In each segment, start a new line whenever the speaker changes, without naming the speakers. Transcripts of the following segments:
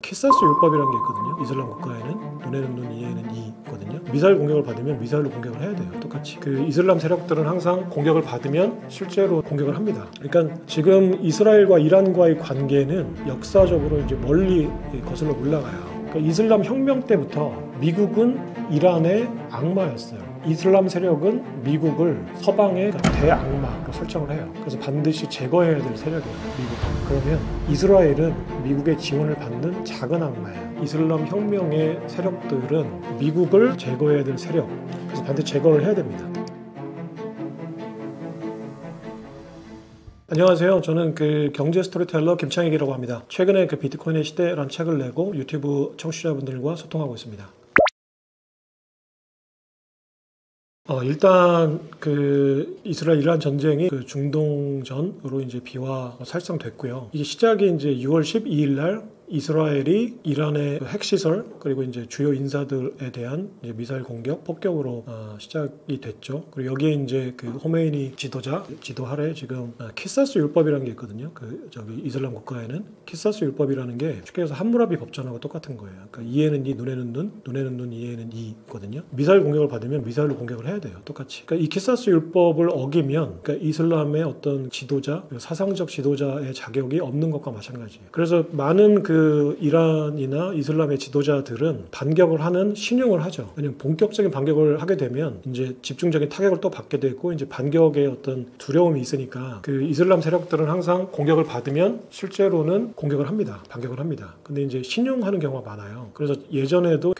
키사스 율법이라는 게 있거든요. 이슬람 국가에는 눈에는 눈, 이에는 이 있거든요. 미사일 공격을 받으면 미사일로 공격을 해야 돼요. 똑같이. 그 이슬람 세력들은 항상 공격을 받으면 실제로 공격을 합니다. 그러니까 지금 이스라엘과 이란과의 관계는 역사적으로 이제 멀리 거슬러 올라가요. 그러니까 이슬람 혁명 때부터 미국은 이란의 악마였어요. 이슬람 세력은 미국을 서방의 대악마로 설정을 해요. 그래서 반드시 제거해야 될 세력이에요. 미국은. 그러면 이스라엘은 미국의 지원을 받는 작은 악마예요. 이슬람 혁명의 세력들은 미국을 제거해야 될 세력. 그래서 반드시 제거를 해야 됩니다. 안녕하세요. 저는 경제 스토리텔러 김창익이라고 합니다. 최근에 비트코인의 시대라는 책을 내고 유튜브 청취자분들과 소통하고 있습니다. 일단 이스라엘 이란 전쟁이 중동전으로 이제 비화살상됐고요. 이게 시작이 이제 6월 12일 날 이스라엘이 이란의 핵시설 그리고 이제 주요 인사들에 대한 이제 미사일 공격 폭격으로 시작이 됐죠. 그리고 여기에 이제 호메이니 지도 아래 지금 키사스 율법이라는 게 있거든요. 이슬람 국가에는 키사스 율법이라는 게 쉽게 해서 함무라비 법전하고 똑같은 거예요. 그러니까 이에는 이, 눈에는 눈, 눈에는 눈, 이에는 이 있거든요. 미사일 공격을 받으면 미사일로 공격을 해야 돼요. 똑같이. 그러니까 이 키사스 율법을 어기면 이슬람의 어떤 지도자, 사상적 지도자의 자격이 없는 것과 마찬가지예요. 그래서 많은 이란이나 이슬람의 지도자들은 반격을 하는 신용을 하죠. 왜냐면 본격적인 반격을 하게 되면 이제 집중적인 타격을 또 받게 되고 이제 반격의 어떤 두려움이 있으니까 이슬람 세력들은 항상 공격을 받으면 실제로는 공격을 합니다. 반격을 합니다. 근데 이제 신용하는 경우가 많아요. 그래서 예전에도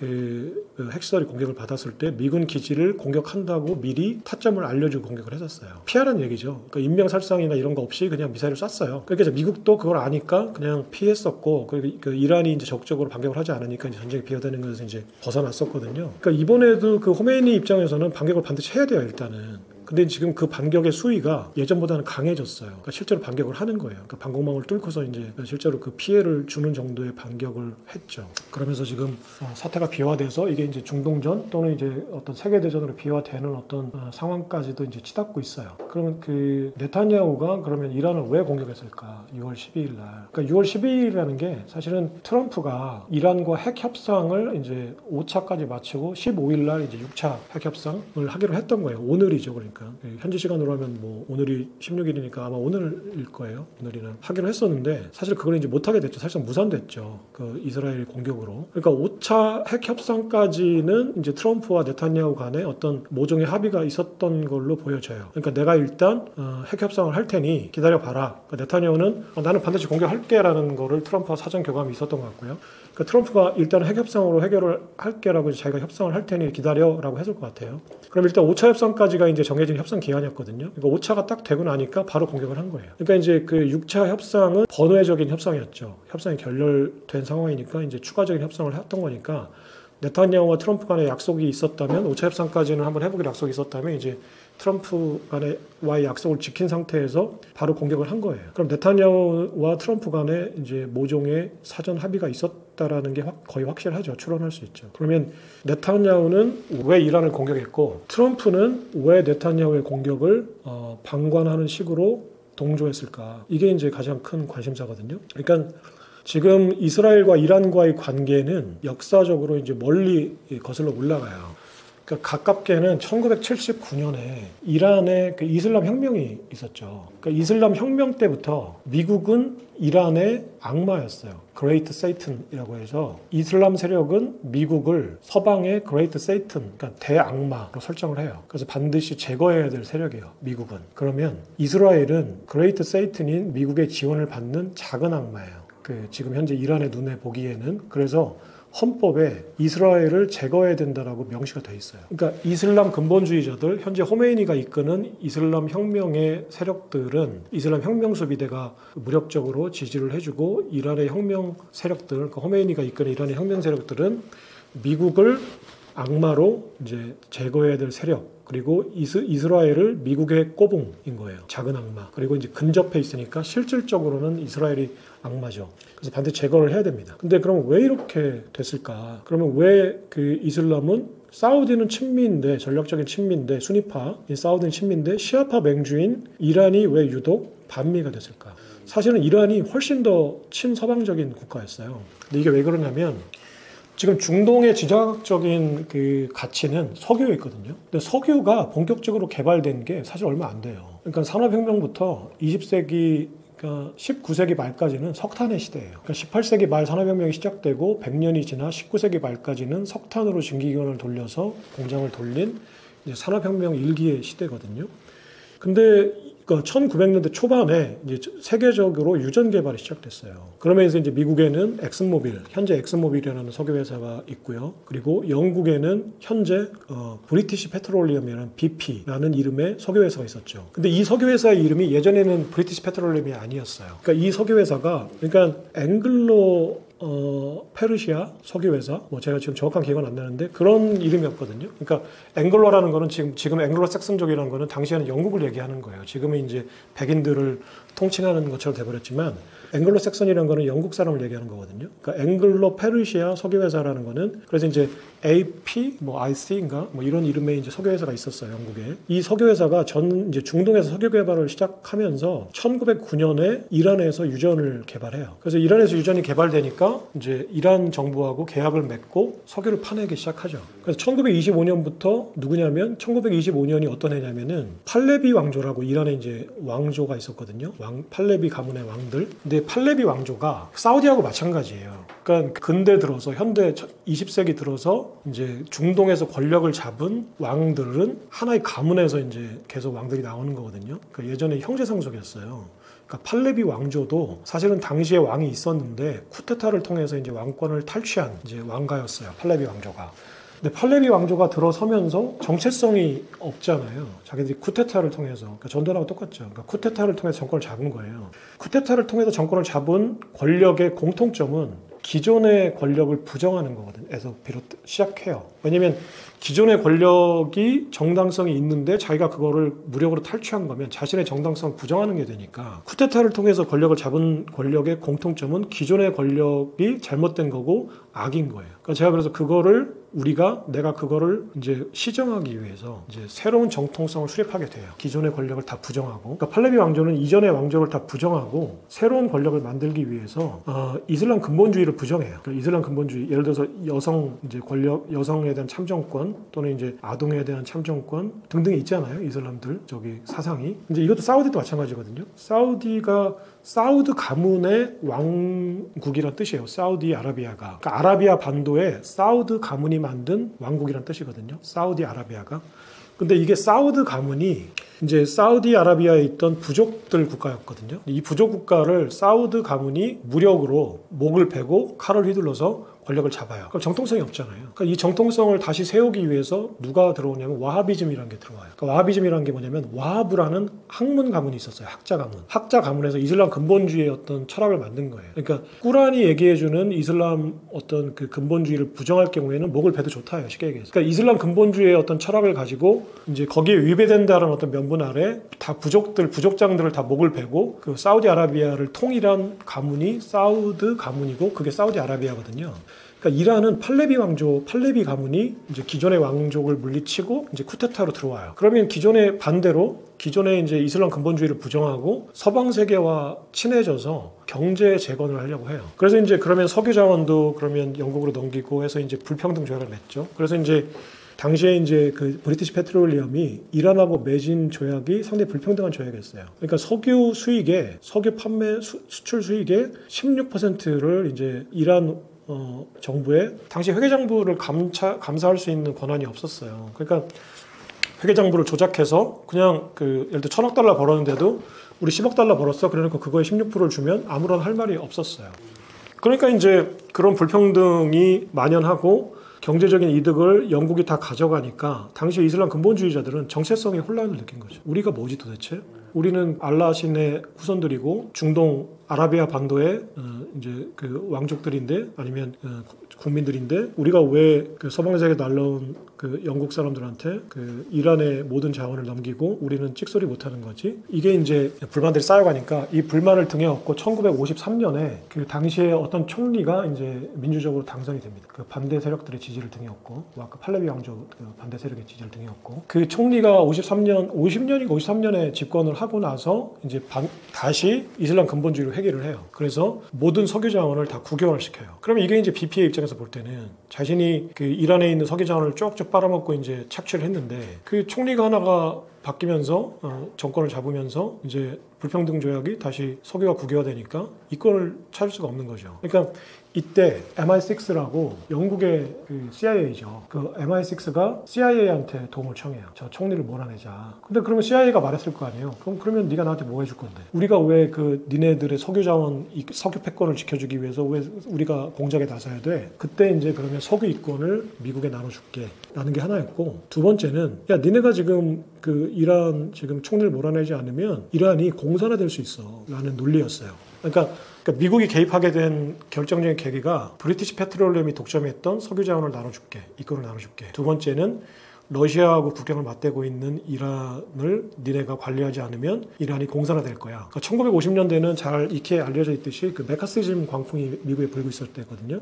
핵시설이 공격을 받았을 때 미군 기지를 공격한다고 미리 타점을 알려주고 공격을 했었어요. 피하라는 얘기죠. 인명살상이나 이런 거 없이 그냥 미사일을 쐈어요. 그러니까 미국도 그걸 아니까 그냥 피했었고 이란이 이제 적극적으로 반격을 하지 않으니까 이제 전쟁이 비화되는 것에서 이제 벗어났었거든요. 그러니까 이번에도 호메이니 입장에서는 반격을 반드시 해야 돼요, 일단은. 근데 지금 반격의 수위가 예전보다는 강해졌어요. 그러니까 실제로 반격을 하는 거예요. 그러니까 방공망을 뚫고서 이제 실제로 피해를 주는 정도의 반격을 했죠. 그러면서 지금 사태가 비화돼서 이게 이제 중동전 또는 이제 어떤 세계대전으로 비화되는 어떤 상황까지도 이제 치닫고 있어요. 그러면 네타냐후가 그러면 이란을 왜 공격했을까? 6월 12일 날. 그러니까 6월 12일이라는 게 사실은 트럼프가 이란과 핵 협상을 이제 5차까지 마치고 15일 날 이제 6차 핵 협상을 하기로 했던 거예요. 오늘이죠, 그러니까. 현지 시간으로 하면 오늘이 16일이니까 아마 오늘일 거예요. 오늘이나 하기로 했었는데 사실 그걸 이제 못하게 됐죠. 사실상 무산됐죠. 이스라엘 공격으로. 그러니까 5차 핵 협상까지는 이제 트럼프와 네타냐후 간에 어떤 모종의 합의가 있었던 걸로 보여져요. 그러니까 내가 일단 핵 협상을 할 테니 기다려봐라. 그러니까 네타냐후는 나는 반드시 공격할게라는 거를 트럼프와 사전 교감이 있었던 것 같고요. 그러니까 트럼프가 일단 핵 협상으로 해결을 할게라고 자기가 협상을 할 테니 기다려라고 했을 것 같아요. 그럼 일단 5차 협상까지가 이제 정해진 협상 기한이었거든요. 그러니까 5차가 딱 되고 나니까 바로 공격을 한 거예요. 그러니까 이제 6차 협상은 번외적인 협상이었죠. 협상이 결렬된 상황이니까 이제 추가적인 협상을 했던 거니까 네타냐후와 트럼프 간에 약속이 있었다면 5차 협상까지는 한번 해보기로 약속이 있었다면 이제 트럼프 간의 약속을 지킨 상태에서 바로 공격을 한 거예요. 그럼 네타냐후와 트럼프 간에 이제 모종의 사전 합의가 있었다라는 게 거의 확실하죠. 추론할 수 있죠. 그러면 네타냐후는 왜 이란을 공격했고 트럼프는 왜 네타냐후의 공격을 방관하는 식으로 동조했을까? 이게 이제 가장 큰 관심사거든요. 그러니까 지금 이스라엘과 이란과의 관계는 역사적으로 이제 멀리 거슬러 올라가요. 가깝게는 1979년에 이란의 이슬람 혁명이 있었죠. 이슬람 혁명 때부터 미국은 이란의 악마였어요. 그레이트 세이튼이라고 해서 이슬람 세력은 미국을 서방의 그레이트 세이튼, 그러니까 대악마로 설정을 해요. 그래서 반드시 제거해야 될 세력이에요. 미국은. 그러면 이스라엘은 그레이트 세이튼인 미국의 지원을 받는 작은 악마예요. 지금 현재 이란의 눈에 보기에는. 그래서 헌법에 이스라엘을 제거해야 된다라고 명시가 돼 있어요. 그러니까 이슬람 근본주의자들, 현재 호메이니가 이끄는 이슬람 혁명의 세력들은 이슬람 혁명 수비대가 무력적으로 지지를 해주고 이란의 혁명 세력들, 그러니까 호메이니가 이끄는 이란의 혁명 세력들은 미국을 악마로 이제 제거해야 될 세력. 그리고 이스라엘을 미국의 꼬붕인 거예요. 작은 악마. 그리고 이제 근접해 있으니까 실질적으로는 이스라엘이 악마죠. 그래서 반드시 제거를 해야 됩니다. 근데 그럼 왜 이렇게 됐을까? 그러면 왜 이슬람은 사우디는 친미인데, 전략적인 친미인데, 수니파, 사우디는 친미인데 시아파 맹주인 이란이 왜 유독 반미가 됐을까? 사실은 이란이 훨씬 더 친서방적인 국가였어요. 근데 이게 왜 그러냐면 지금 중동의 지정학적인 그 가치는 석유에 있거든요. 근데 석유가 본격적으로 개발된 게 사실 얼마 안 돼요. 그러니까 산업혁명부터 20세기 그러니까 19세기 말까지는 석탄의 시대예요. 그러니까 18세기 말 산업혁명이 시작되고 100년이 지나 19세기 말까지는 석탄으로 증기기관을 돌려서 공장을 돌린 이제 산업혁명 일기의 시대거든요. 근데 1900년대 초반에 이제 세계적으로 유전 개발이 시작됐어요. 그러면서 이제 미국에는 엑슨모빌, 현재 엑슨모빌이라는 석유 회사가 있고요. 그리고 영국에는 현재 브리티시 페트롤리엄이라는 BP라는 이름의 석유 회사가 있었죠. 근데 이 석유 회사의 이름이 예전에는 브리티시 페트롤리엄이 아니었어요. 그러니까 이 석유 회사가 그러니까 앵글로 페르시아 석유회사, 뭐 제가 지금 정확한 기억은 안 나는데 그런 이름이었거든요. 그러니까 앵글로라는 거는 지금 앵글로 색슨족이라는 거는 당시에는 영국을 얘기하는 거예요. 지금은 이제 백인들을 통칭하는 것처럼 돼버렸지만 앵글로 색슨이라는 거는 영국 사람을 얘기하는 거거든요. 그러니까 앵글로 페르시아 석유회사라는 거는 그래서 이제 AP, 뭐 IC인가 뭐 이런 이름의 이제 석유회사가 있었어요, 영국에. 이 석유회사가 이제 중동에서 석유 개발을 시작하면서 1909년에 이란에서 유전을 개발해요. 그래서 이란에서 유전이 개발되니까 이제 이란 정부하고 계약을 맺고 석유를 파내기 시작하죠. 그래서 1925년부터 누구냐면 1925년이 어떤 해냐면은 팔레비 왕조라고 이란에 이제 왕조가 있었거든요. 팔레비 가문의 왕들. 근데 팔레비 왕조가 사우디하고 마찬가지예요. 그러니까 근대 들어서 현대 20세기 들어서 이제 중동에서 권력을 잡은 왕들은 하나의 가문에서 이제 계속 왕들이 나오는 거거든요. 그러니까 예전에 형제상속이었어요. 그러니까 팔레비 왕조도 사실은 당시에 왕이 있었는데 쿠데타를 통해서 이제 왕권을 탈취한 이제 왕가였어요. 팔레비 왕조가. 근데 팔레비 왕조가 들어서면서 정체성이 없잖아요. 자기들이 쿠데타를 통해서, 그러니까 전두환하고 똑같죠. 그러니까 쿠데타를 통해서 정권을 잡은 거예요. 쿠데타를 통해서 정권을 잡은 권력의 공통점은 기존의 권력을 부정하는 거거든요. 에서 시작해요. 왜냐면 기존의 권력이 정당성이 있는데 자기가 그거를 무력으로 탈취한 거면 자신의 정당성을 부정하는 게 되니까 쿠데타를 통해서 권력을 잡은 권력의 공통점은 기존의 권력이 잘못된 거고 악인 거예요. 그러니까 제가 그래서 내가 그거를 이제 시정하기 위해서 이제 새로운 정통성을 수립하게 돼요. 기존의 권력을 다 부정하고. 그러니까 팔레비 왕조는 이전의 왕조를 다 부정하고 새로운 권력을 만들기 위해서 이슬람 근본주의를 부정해요. 그러니까 이슬람 근본주의, 예를 들어서 여성에 대한 참정권 또는 이제 아동에 대한 참정권 등등이 있잖아요. 이슬람들 사상이. 이제 이것도 사우디도 마찬가지거든요. 사우디가 사우드 가문의 왕국이란 뜻이에요. 사우디 아라비아가. 그러니까 아라비아 반도에 사우드 가문이 만든 왕국이란 뜻이거든요. 사우디 아라비아가. 근데 이게 사우드 가문이 이제 사우디 아라비아에 있던 부족들 국가였거든요. 이 부족 국가를 사우드 가문이 무력으로 목을 베고 칼을 휘둘러서 권력을 잡아요. 그럼 정통성이 없잖아요. 그러니까 이 정통성을 다시 세우기 위해서 누가 들어오냐면 와하비즘이라는 게 들어와요. 그러니까 와하비즘이라는 게 뭐냐면 와하브라는 학문 가문이 있었어요. 학자 가문. 학자 가문에서 이슬람 근본주의의 어떤 철학을 만든 거예요. 그러니까 꾸란이 얘기해주는 이슬람 어떤 그 근본주의를 부정할 경우에는 목을 베도 좋다요. 쉽게 얘기해서. 그러니까 이슬람 근본주의의 어떤 철학을 가지고 이제 거기에 위배된다는 어떤 면분 아래 다 부족장들을 다 목을 베고 그 사우디아라비아를 통일한 가문이 사우드 가문이고 그게 사우디아라비아거든요. 그러니까 이란은 팔레비 가문이 이제 기존의 왕족을 물리치고 이제 쿠데타로 들어와요. 그러면 기존의 반대로 기존의 이제 이슬람 근본주의를 부정하고 서방 세계와 친해져서 경제 재건을 하려고 해요. 그래서 이제 그러면 석유 자원도 그러면 영국으로 넘기고 해서 이제 불평등 조약을 맺죠. 그래서 이제 당시에 이제 그 브리티시 페트롤리엄이 이란하고 맺은 조약이 상당히 불평등한 조약이었어요. 그러니까 석유 판매 수출 수익의 16%를 이제 이란 정부에 당시 회계장부를 감사할 수 있는 권한이 없었어요. 그러니까 회계장부를 조작해서 그냥 예를 들어 1,000억 달러 벌었는데도 우리 10억 달러 벌었어. 그러니까 그거에 16%를 주면 아무런 할 말이 없었어요. 그러니까 이제 그런 불평등이 만연하고 경제적인 이득을 영국이 다 가져가니까 당시 이슬람 근본주의자들은 정체성의 혼란을 느낀 거죠. 우리가 뭐지 도대체? 우리는 알라 신의 후손들이고 중동 아라비아 반도의 이제 그 왕족들인데 아니면 국민들인데 우리가 왜 그 서방 세계에 날라온 그 영국 사람들한테 그 이란의 모든 자원을 넘기고 우리는 찍소리 못하는 거지? 이게 이제 불만들이 쌓여가니까 이 불만을 등에 업고 1953년에 그 당시에 어떤 총리가 이제 민주적으로 당선이 됩니다. 그 반대 세력들의 지지를 등에 업고 아까 팔레비 왕족 그 반대 세력의 지지를 등에 업고 그 총리가 50년인가 53년에 집권을 하고 나서 이제 다시 이슬람 근본주의로 회귀를 해요. 그래서 모든 석유 자원을 다 국영화를 시켜요. 그러면 이게 이제 BP의 입장에서 볼 때는 자신이 그 이란에 있는 석유 자원을 쪽쪽 빨아먹고 이제 착취를 했는데 그 총리가 하나가 바뀌면서 정권을 잡으면서 이제 불평등 조약이 다시 석유가 국유화되니까 이권을 찾을 수가 없는 거죠. 그러니까 이때 MI6라고 영국의 그 CIA죠. 그 MI6가 CIA한테 도움을 청해요. 저 총리를 몰아내자. 근데 그러면 CIA가 말했을 거 아니에요. 그러면 네가 나한테 뭐 해줄 건데? 우리가 왜 그 니네들의 석유 자원, 석유 패권을 지켜주기 위해서 왜 우리가 공작에 나서야 돼? 그때 이제 그러면 석유 이권을 미국에 나눠줄게. 라는 게 하나였고, 두 번째는 야 니네가 지금 그 이란 지금 총리를 몰아내지 않으면 이란이 공산화될 수 있어. 라는 논리였어요. 그러니까 미국이 개입하게 된 결정적인 계기가 브리티시 페트롤리움이 독점했던 석유 자원을 나눠줄게. 이권을 나눠줄게. 두 번째는 러시아하고 국경을 맞대고 있는 이란을 니네가 관리하지 않으면 이란이 공산화될 거야. 그러니까 1950년대는 잘 익히 알려져 있듯이 그 메카시즘 광풍이 미국에 불고 있을 때거든요.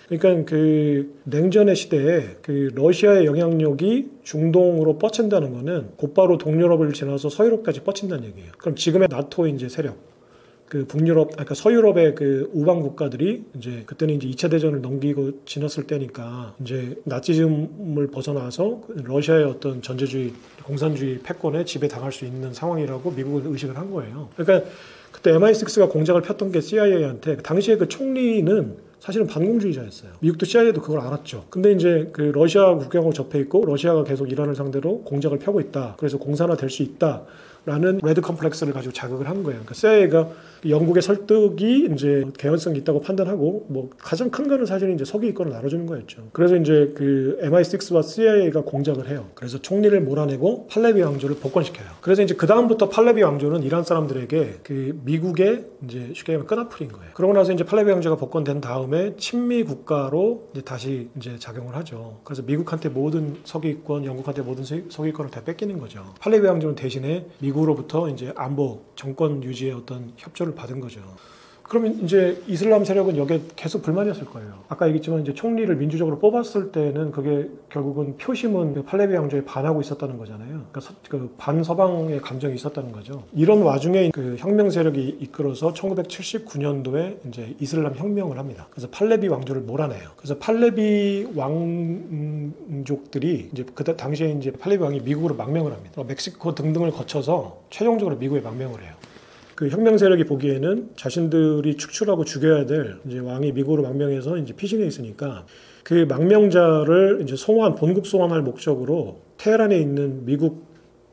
그러니까 그 냉전의 시대에 그 러시아의 영향력이 중동으로 뻗친다는 거는 곧바로 동유럽을 지나서 서유럽까지 뻗친다는 얘기예요. 그럼 지금의 나토 이제 세력, 그 북유럽, 그러니까 서유럽의 그 우방 국가들이 이제 그때는 이제 2차 대전을 넘기고 지났을 때니까 이제 나치즘을 벗어나서 러시아의 어떤 전제주의, 공산주의 패권에 지배당할 수 있는 상황이라고 미국은 의식을 한 거예요. 그러니까 그때 MI6가 공작을 폈던 게 CIA한테 당시에 그 총리는 사실은 반공주의자였어요. 미국도 CIA도 그걸 알았죠. 근데 이제 그 러시아 국경하고 접해 있고 러시아가 계속 이란을 상대로 공작을 펴고 있다. 그래서 공산화 될 수 있다. 라는 레드 컴플렉스를 가지고 자극을 한 거예요. 그러니까 CIA가 영국의 설득이 이제 개연성이 있다고 판단하고 뭐 가장 큰 거는 사실은 이제 석유 이권을 나눠주는 거였죠. 그래서 이제 그 MI6와 CIA가 공작을 해요. 그래서 총리를 몰아내고 팔레비 왕조를 복권시켜요. 그래서 이제 그 다음부터 팔레비 왕조는 이란 사람들에게 그 미국의 이제 쉽게 말하면 끈앞풀인 거예요. 그러고 나서 이제 팔레비 왕조가 복권된 다음에 친미 국가로 이제 다시 이제 작용을 하죠. 그래서 미국한테 모든 석유 이권, 영국한테 모든 석유 이권을 다 뺏기는 거죠. 팔레비 왕조는 대신에 미국으로부터 이제 안보, 정권 유지의 어떤 협조를 받은 거죠. 그러면 이제 이슬람 세력은 여기에 계속 불만이었을 거예요. 아까 얘기했지만 이제 총리를 민주적으로 뽑았을 때는 그게 결국은 표심은 그 팔레비 왕조에 반하고 있었다는 거잖아요. 그러니까 그 반서방의 감정이 있었다는 거죠. 이런 와중에 그 혁명 세력이 이끌어서 1979년도에 이제 이슬람 혁명을 합니다. 그래서 팔레비 왕조를 몰아내요. 그래서 팔레비 왕족들이 이제 그때 당시에 이제 팔레비 왕이 미국으로 망명을 합니다. 멕시코 등등을 거쳐서 최종적으로 미국에 망명을 해요. 그 혁명 세력이 보기에는 자신들이 축출하고 죽여야 될 이제 왕이 미국으로 망명해서 이제 피신해 있으니까 그 망명자를 이제 본국 송환할 목적으로 테헤란에 있는 미국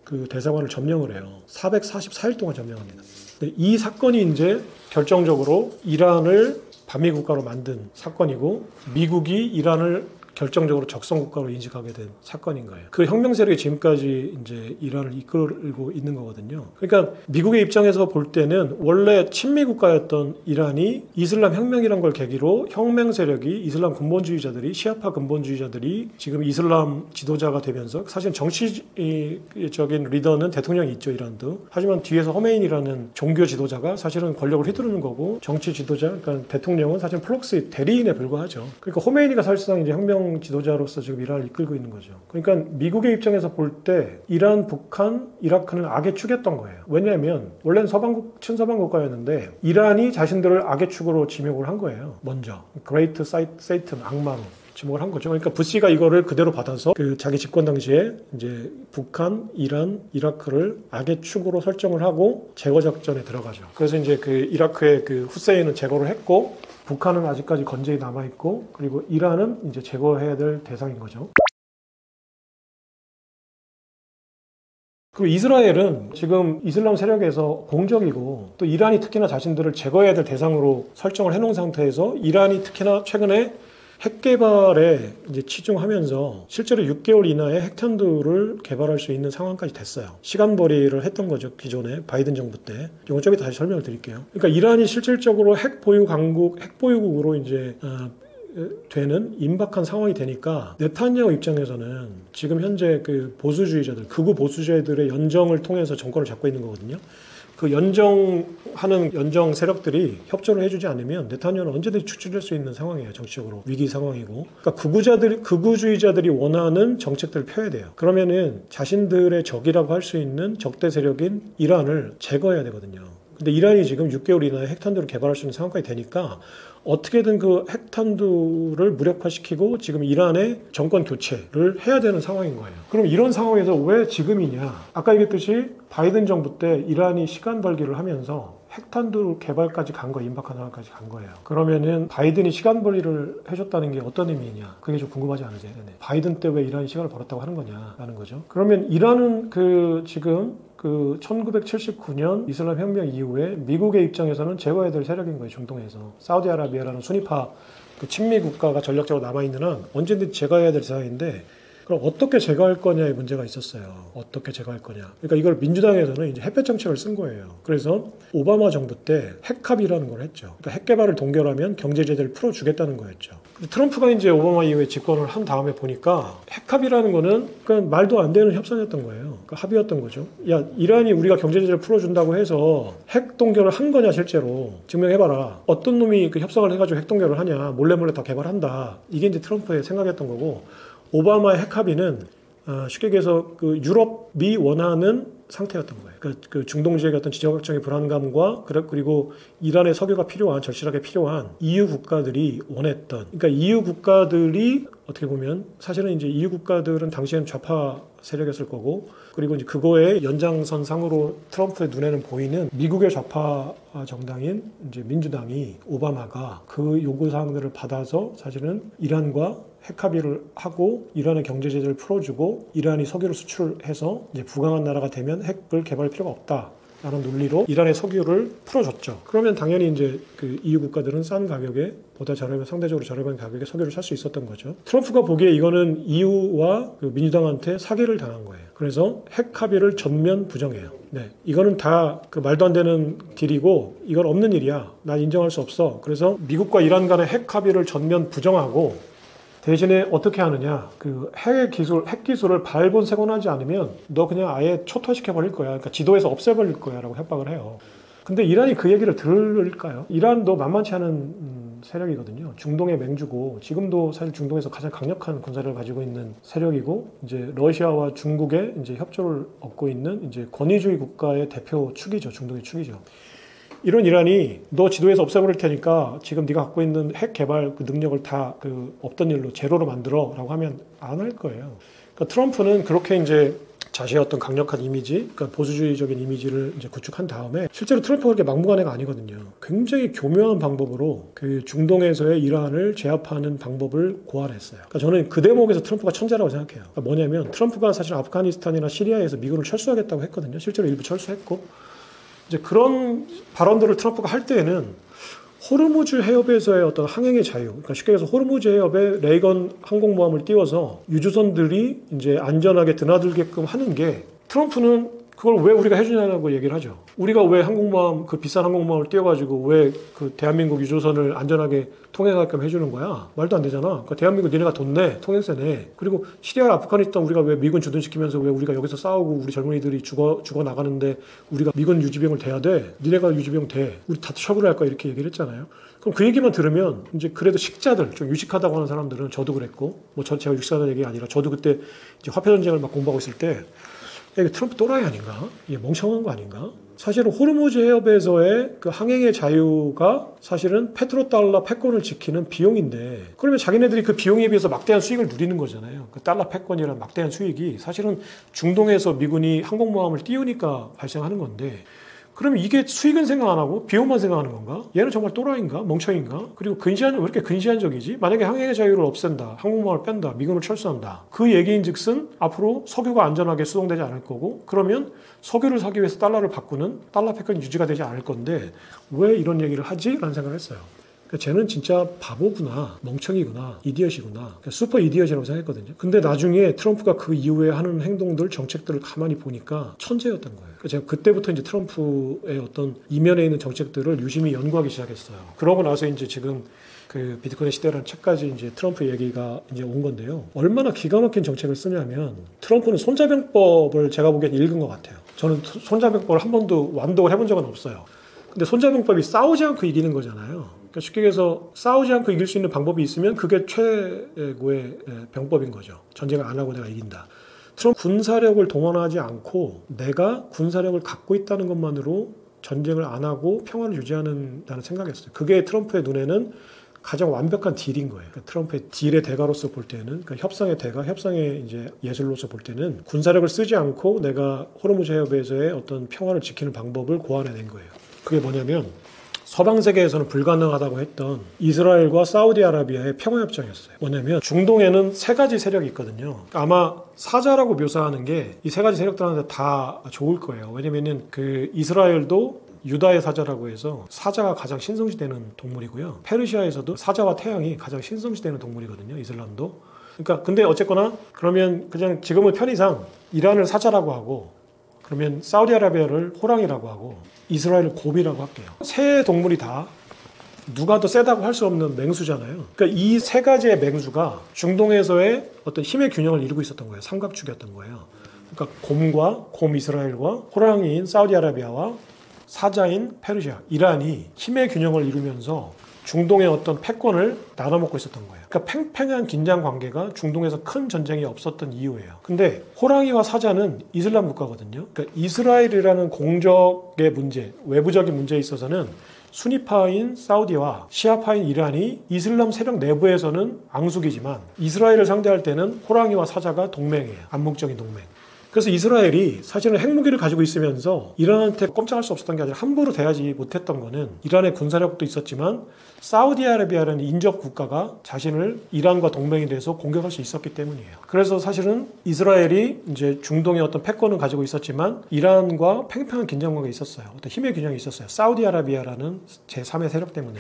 그 대사관을 점령을 해요. 444일 동안 점령합니다. 근데 이 사건이 이제 결정적으로 이란을 반미 국가로 만든 사건이고 미국이 이란을 결정적으로 적성 국가로 인식하게 된 사건인 거예요. 그 혁명 세력이 지금까지 이제 이란을 이끌고 있는 거거든요. 그러니까 미국의 입장에서 볼 때는 원래 친미 국가였던 이란이 이슬람 혁명이란 걸 계기로 혁명 세력이 이슬람 근본주의자들이 시아파 근본주의자들이 지금 이슬람 지도자가 되면서 사실 정치적인 리더는 대통령이 있죠, 이란도. 하지만 뒤에서 허메인이라는 종교 지도자가 사실은 권력을 휘두르는 거고 정치 지도자, 그러니까 대통령은 사실 플럭스의 대리인에 불과하죠. 그러니까 허메인이가 사실상 이제 혁명 지도자로서 지금 이란을 이끌고 있는 거죠. 그러니까 미국의 입장에서 볼 때 이란, 북한, 이라크는 악의 축이었던 거예요. 왜냐하면 원래는 친서방 국가였는데 이란이 자신들을 악의 축으로 지목을 한 거예요. 먼저 그레이트 세이튼, 악마로 지목을 한 거죠. 그러니까 부시가 이거를 그대로 받아서 그 자기 집권 당시에 이제 북한, 이란, 이라크를 악의 축으로 설정을 하고 제거 작전에 들어가죠. 그래서 이제 그 이라크의 그 후세인은 제거를 했고 북한은 아직까지 건재히 남아있고 그리고 이란은 이제 제거해야 될 대상인 거죠. 그리고 이스라엘은 지금 이슬람 세력에서 공적이고 또 이란이 특히나 자신들을 제거해야 될 대상으로 설정을 해놓은 상태에서 이란이 특히나 최근에 핵 개발에 이제 치중하면서 실제로 6개월 이내에 핵탄두를 개발할 수 있는 상황까지 됐어요. 시간벌이를 했던 거죠. 기존에 바이든 정부 때. 이건 좀 이따 다시 설명을 드릴게요. 그러니까 이란이 실질적으로 핵 보유 강국, 핵 보유국으로 이제 되는 임박한 상황이 되니까 네타냐후 입장에서는 지금 현재 그 보수주의자들, 극우 보수주의자들의 연정을 통해서 정권을 잡고 있는 거거든요. 그 연정 세력들이 협조를 해주지 않으면 네타냐후는 언제든지 추출될 수 있는 상황이에요. 정치적으로 위기 상황이고. 그러니까 극우주의자들이 원하는 정책들을 펴야 돼요. 그러면은 자신들의 적이라고 할 수 있는 적대 세력인 이란을 제거해야 되거든요. 근데 이란이 지금 6개월 이내에 핵탄두를 개발할 수 있는 상황까지 되니까 어떻게든 그 핵탄두를 무력화시키고 지금 이란의 정권 교체를 해야 되는 상황인 거예요. 그럼 이런 상황에서 왜 지금이냐? 아까 얘기했듯이 바이든 정부 때 이란이 시간 벌기를 하면서 핵탄두 개발까지 간 거예요. 임박한 상황까지 간 거예요. 그러면은 바이든이 시간 벌이를 해줬다는 게 어떤 의미냐? 그게 좀 궁금하지 않으세요? 네. 바이든 때 왜 이란이 시간을 벌었다고 하는 거냐라는 거죠. 그러면 이란은 지금 1979년 이슬람 혁명 이후에 미국의 입장에서는 제거해야 될 세력인 거예요. 중동에서. 사우디아라비아라는 순위파 친미 국가가 전략적으로 남아있는 한 언제든지 제거해야 될 상황인데 그럼 어떻게 제거할 거냐의 문제가 있었어요. 어떻게 제거할 거냐. 그러니까 이걸 민주당에서는 이제 햇볕 정책을 쓴 거예요. 그래서 오바마 정부 때 핵합의라는 걸 했죠. 그러니까 핵 개발을 동결하면 경제 제재를 풀어주겠다는 거였죠. 트럼프가 이제 오바마 이후에 집권을 한 다음에 보니까 핵합의라는 거는 그냥 말도 안 되는 협상이었던 거예요. 그러니까 합의였던 거죠. 야, 이란이 우리가 경제 제재를 풀어준다고 해서 핵 동결을 한 거냐 실제로 증명해봐라. 어떤 놈이 그 협상을 해가지고 핵 동결을 하냐. 몰래 다 개발한다. 이게 이제 트럼프의 생각이었던 거고. 오바마의 핵합의는 쉽게 얘기해서 그 유럽이 원하는 상태였던 거예요. 그 중동 지역의 어떤 지정학적인 불안감과 그리고 이란의 석유가 필요한 절실하게 필요한 EU 국가들이 원했던. 그러니까 EU 국가들이 어떻게 보면 사실은 이제 EU 국가들은 당시엔 좌파 세력이었을 거고 그리고 이제 그거의 연장선상으로 트럼프의 눈에는 보이는 미국의 좌파 정당인 이제 민주당이 오바마가 그 요구 사항들을 받아서 사실은 이란과 핵합의를 하고 이란의 경제 제재를 풀어주고 이란이 석유를 수출해서 이제 부강한 나라가 되면 핵을 개발할 필요가 없다라는 논리로 이란의 석유를 풀어줬죠. 그러면 당연히 이제 그 EU 국가들은 싼 가격에 보다 상대적으로 저렴한 가격에 석유를 살 수 있었던 거죠. 트럼프가 보기에 이거는 EU와 그 민주당한테 사기를 당한 거예요. 그래서 핵합의를 전면 부정해요. 네, 이거는 다 그 말도 안 되는 딜이고 이건 없는 일이야. 난 인정할 수 없어. 그래서 미국과 이란 간의 핵합의를 전면 부정하고 대신에 어떻게 하느냐. 그 핵 기술을 발본색원하지 않으면 너 그냥 아예 초토화시켜버릴 거야. 그러니까 지도에서 없애버릴 거야 라고 협박을 해요. 근데 이란이 그 얘기를 들을까요? 이란도 만만치 않은 세력이거든요. 중동의 맹주고 지금도 사실 중동에서 가장 강력한 군사력을 가지고 있는 세력이고 이제 러시아와 중국의 이제 협조를 얻고 있는 이제 권위주의 국가의 대표 축이죠. 중동의 축이죠. 이런 이란이 너 지도에서 없애버릴 테니까 지금 네가 갖고 있는 핵 개발 그 능력을 다 그 없던 일로 제로로 만들어라고 하면 안 할 거예요. 그러니까 트럼프는 그렇게 이제 자신의 어떤 강력한 이미지, 그러니까 보수주의적인 이미지를 이제 구축한 다음에 실제로 트럼프가 그렇게 막무가내 애가 아니거든요. 굉장히 교묘한 방법으로 그 중동에서의 이란을 제압하는 방법을 고안했어요. 그러니까 저는 그 대목에서 트럼프가 천재라고 생각해요. 그러니까 뭐냐면 트럼프가 사실 아프가니스탄이나 시리아에서 미군을 철수하겠다고 했거든요. 실제로 일부 철수했고 이제 그런 발언들을 트럼프가 할 때에는 호르무즈 해협에서의 어떤 항행의 자유, 그러니까 쉽게 해서 호르무즈 해협에 레이건 항공모함을 띄워서 유조선들이 이제 안전하게 드나들게끔 하는 게 트럼프는 그걸 왜 우리가 해주냐고 얘기를 하죠. 우리가 왜 항공모함, 그 비싼 항공모함을 띄워가지고 왜 그 대한민국 유조선을 안전하게 통행하게끔 해주는 거야? 말도 안 되잖아. 그러니까 대한민국 니네가 돈 내, 통행세 내. 그리고 시리아, 아프가니스탄 우리가 왜 미군 주둔시키면서 왜 우리가 여기서 싸우고 우리 젊은이들이 죽어 나가는데 우리가 미군 유지비용을 대야 돼? 니네가 유지비용 대. 우리 다 처벌할 거야. 이렇게 얘기를 했잖아요. 그럼 그 얘기만 들으면 이제 그래도 식자들, 좀 유식하다고 하는 사람들은 저도 그랬고, 뭐 제가 유식하다는 얘기가 아니라 저도 그때 이제 화폐전쟁을 막 공부하고 있을 때 이게 트럼프 또라이 아닌가? 이게 멍청한 거 아닌가? 사실은 호르무즈 해협에서의 그 항행의 자유가 사실은 페트로달러 패권을 지키는 비용인데 그러면 자기네들이 그 비용에 비해서 막대한 수익을 누리는 거잖아요. 그 달러 패권이라는 막대한 수익이 사실은 중동에서 미군이 항공모함을 띄우니까 발생하는 건데 그러면 이게 수익은 생각 안 하고 비용만 생각하는 건가? 얘는 정말 또라이인가? 멍청인가? 그리고 왜 이렇게 근시안적이지? 만약에 항행의 자유를 없앤다, 항공모함을 뺀다, 미군을 철수한다. 그 얘기인 즉슨 앞으로 석유가 안전하게 수송되지 않을 거고 그러면 석유를 사기 위해서 달러를 바꾸는 달러 패권이 유지가 되지 않을 건데 왜 이런 얘기를 하지? 라는 생각을 했어요. 그러니까 쟤는 진짜 바보구나, 멍청이구나, 이디엇이구나, 그러니까 슈퍼 이디엇이라고 생각했거든요. 근데 나중에 트럼프가 그 이후에 하는 행동들, 정책들을 가만히 보니까 천재였던 거예요. 그러니까 제가 그때부터 이제 트럼프의 어떤 이면에 있는 정책들을 유심히 연구하기 시작했어요. 그러고 나서 이제 지금 그 비트코인의 시대라는 책까지 이제 트럼프 얘기가 이제 온 건데요. 얼마나 기가 막힌 정책을 쓰냐면 트럼프는 손자병법을 제가 보기엔 읽은 것 같아요. 저는 손자병법을 한 번도 완독을 해본 적은 없어요. 근데 손자병법이 싸우지 않고 이기는 거잖아요. 그러니까 쉽게 얘기해서 싸우지 않고 이길 수 있는 방법이 있으면 그게 최고의 병법인 거죠. 전쟁을 안 하고 내가 이긴다. 트럼프 군사력을 동원하지 않고 내가 군사력을 갖고 있다는 것만으로 전쟁을 안 하고 평화를 유지한다는 생각이었어요. 그게 트럼프의 눈에는 가장 완벽한 딜인 거예요. 그러니까 트럼프의 딜의 대가로서 볼 때는, 그러니까 협상의 대가, 협상의 이제 예술로서 볼 때는 군사력을 쓰지 않고 내가 호르무즈 해협에서의 어떤 평화를 지키는 방법을 고안해낸 거예요. 그게 뭐냐면 서방 세계에서는 불가능하다고 했던 이스라엘과 사우디아라비아의 평화협정이었어요. 뭐냐면 중동에는 세 가지 세력이 있거든요. 아마 사자라고 묘사하는 게 이 세 가지 세력들한테 다 좋을 거예요. 왜냐면은 그 이스라엘도 유다의 사자라고 해서 사자가 가장 신성시되는 동물이고요. 페르시아에서도 사자와 태양이 가장 신성시되는 동물이거든요. 이슬람도. 그러니까 근데 어쨌거나 그러면 그냥 지금은 편의상 이란을 사자라고 하고 그러면 사우디아라비아를 호랑이라고 하고 이스라엘을 곰이라고 할게요. 세 동물이 다 누가 더 세다고 할 수 없는 맹수잖아요. 그러니까 이 세 가지의 맹수가 중동에서의 어떤 힘의 균형을 이루고 있었던 거예요. 삼각축이었던 거예요. 그러니까 곰 이스라엘과 호랑이인 사우디아라비아와 사자인 페르시아, 이란이 힘의 균형을 이루면서 중동의 어떤 패권을 나눠먹고 있었던 거예요. 그러니까 팽팽한 긴장 관계가 중동에서 큰 전쟁이 없었던 이유예요. 근데 호랑이와 사자는 이슬람 국가거든요. 그러니까 이스라엘이라는 공적의 문제, 외부적인 문제에 있어서는 수니파인 사우디와 시아파인 이란이 이슬람 세력 내부에서는 앙숙이지만 이스라엘을 상대할 때는 호랑이와 사자가 동맹이에요. 암묵적인 동맹. 그래서 이스라엘이 사실은 핵무기를 가지고 있으면서 이란한테 꼼짝할 수 없었던 게 아니라 함부로 대하지 못했던 거는 이란의 군사력도 있었지만 사우디아라비아라는 인접 국가가 자신을 이란과 동맹이 돼서 공격할 수 있었기 때문이에요. 그래서 사실은 이스라엘이 이제 중동의 어떤 패권을 가지고 있었지만 이란과 팽팽한 긴장관계가 있었어요. 어떤 힘의 균형이 있었어요. 사우디아라비아라는 제3의 세력 때문에.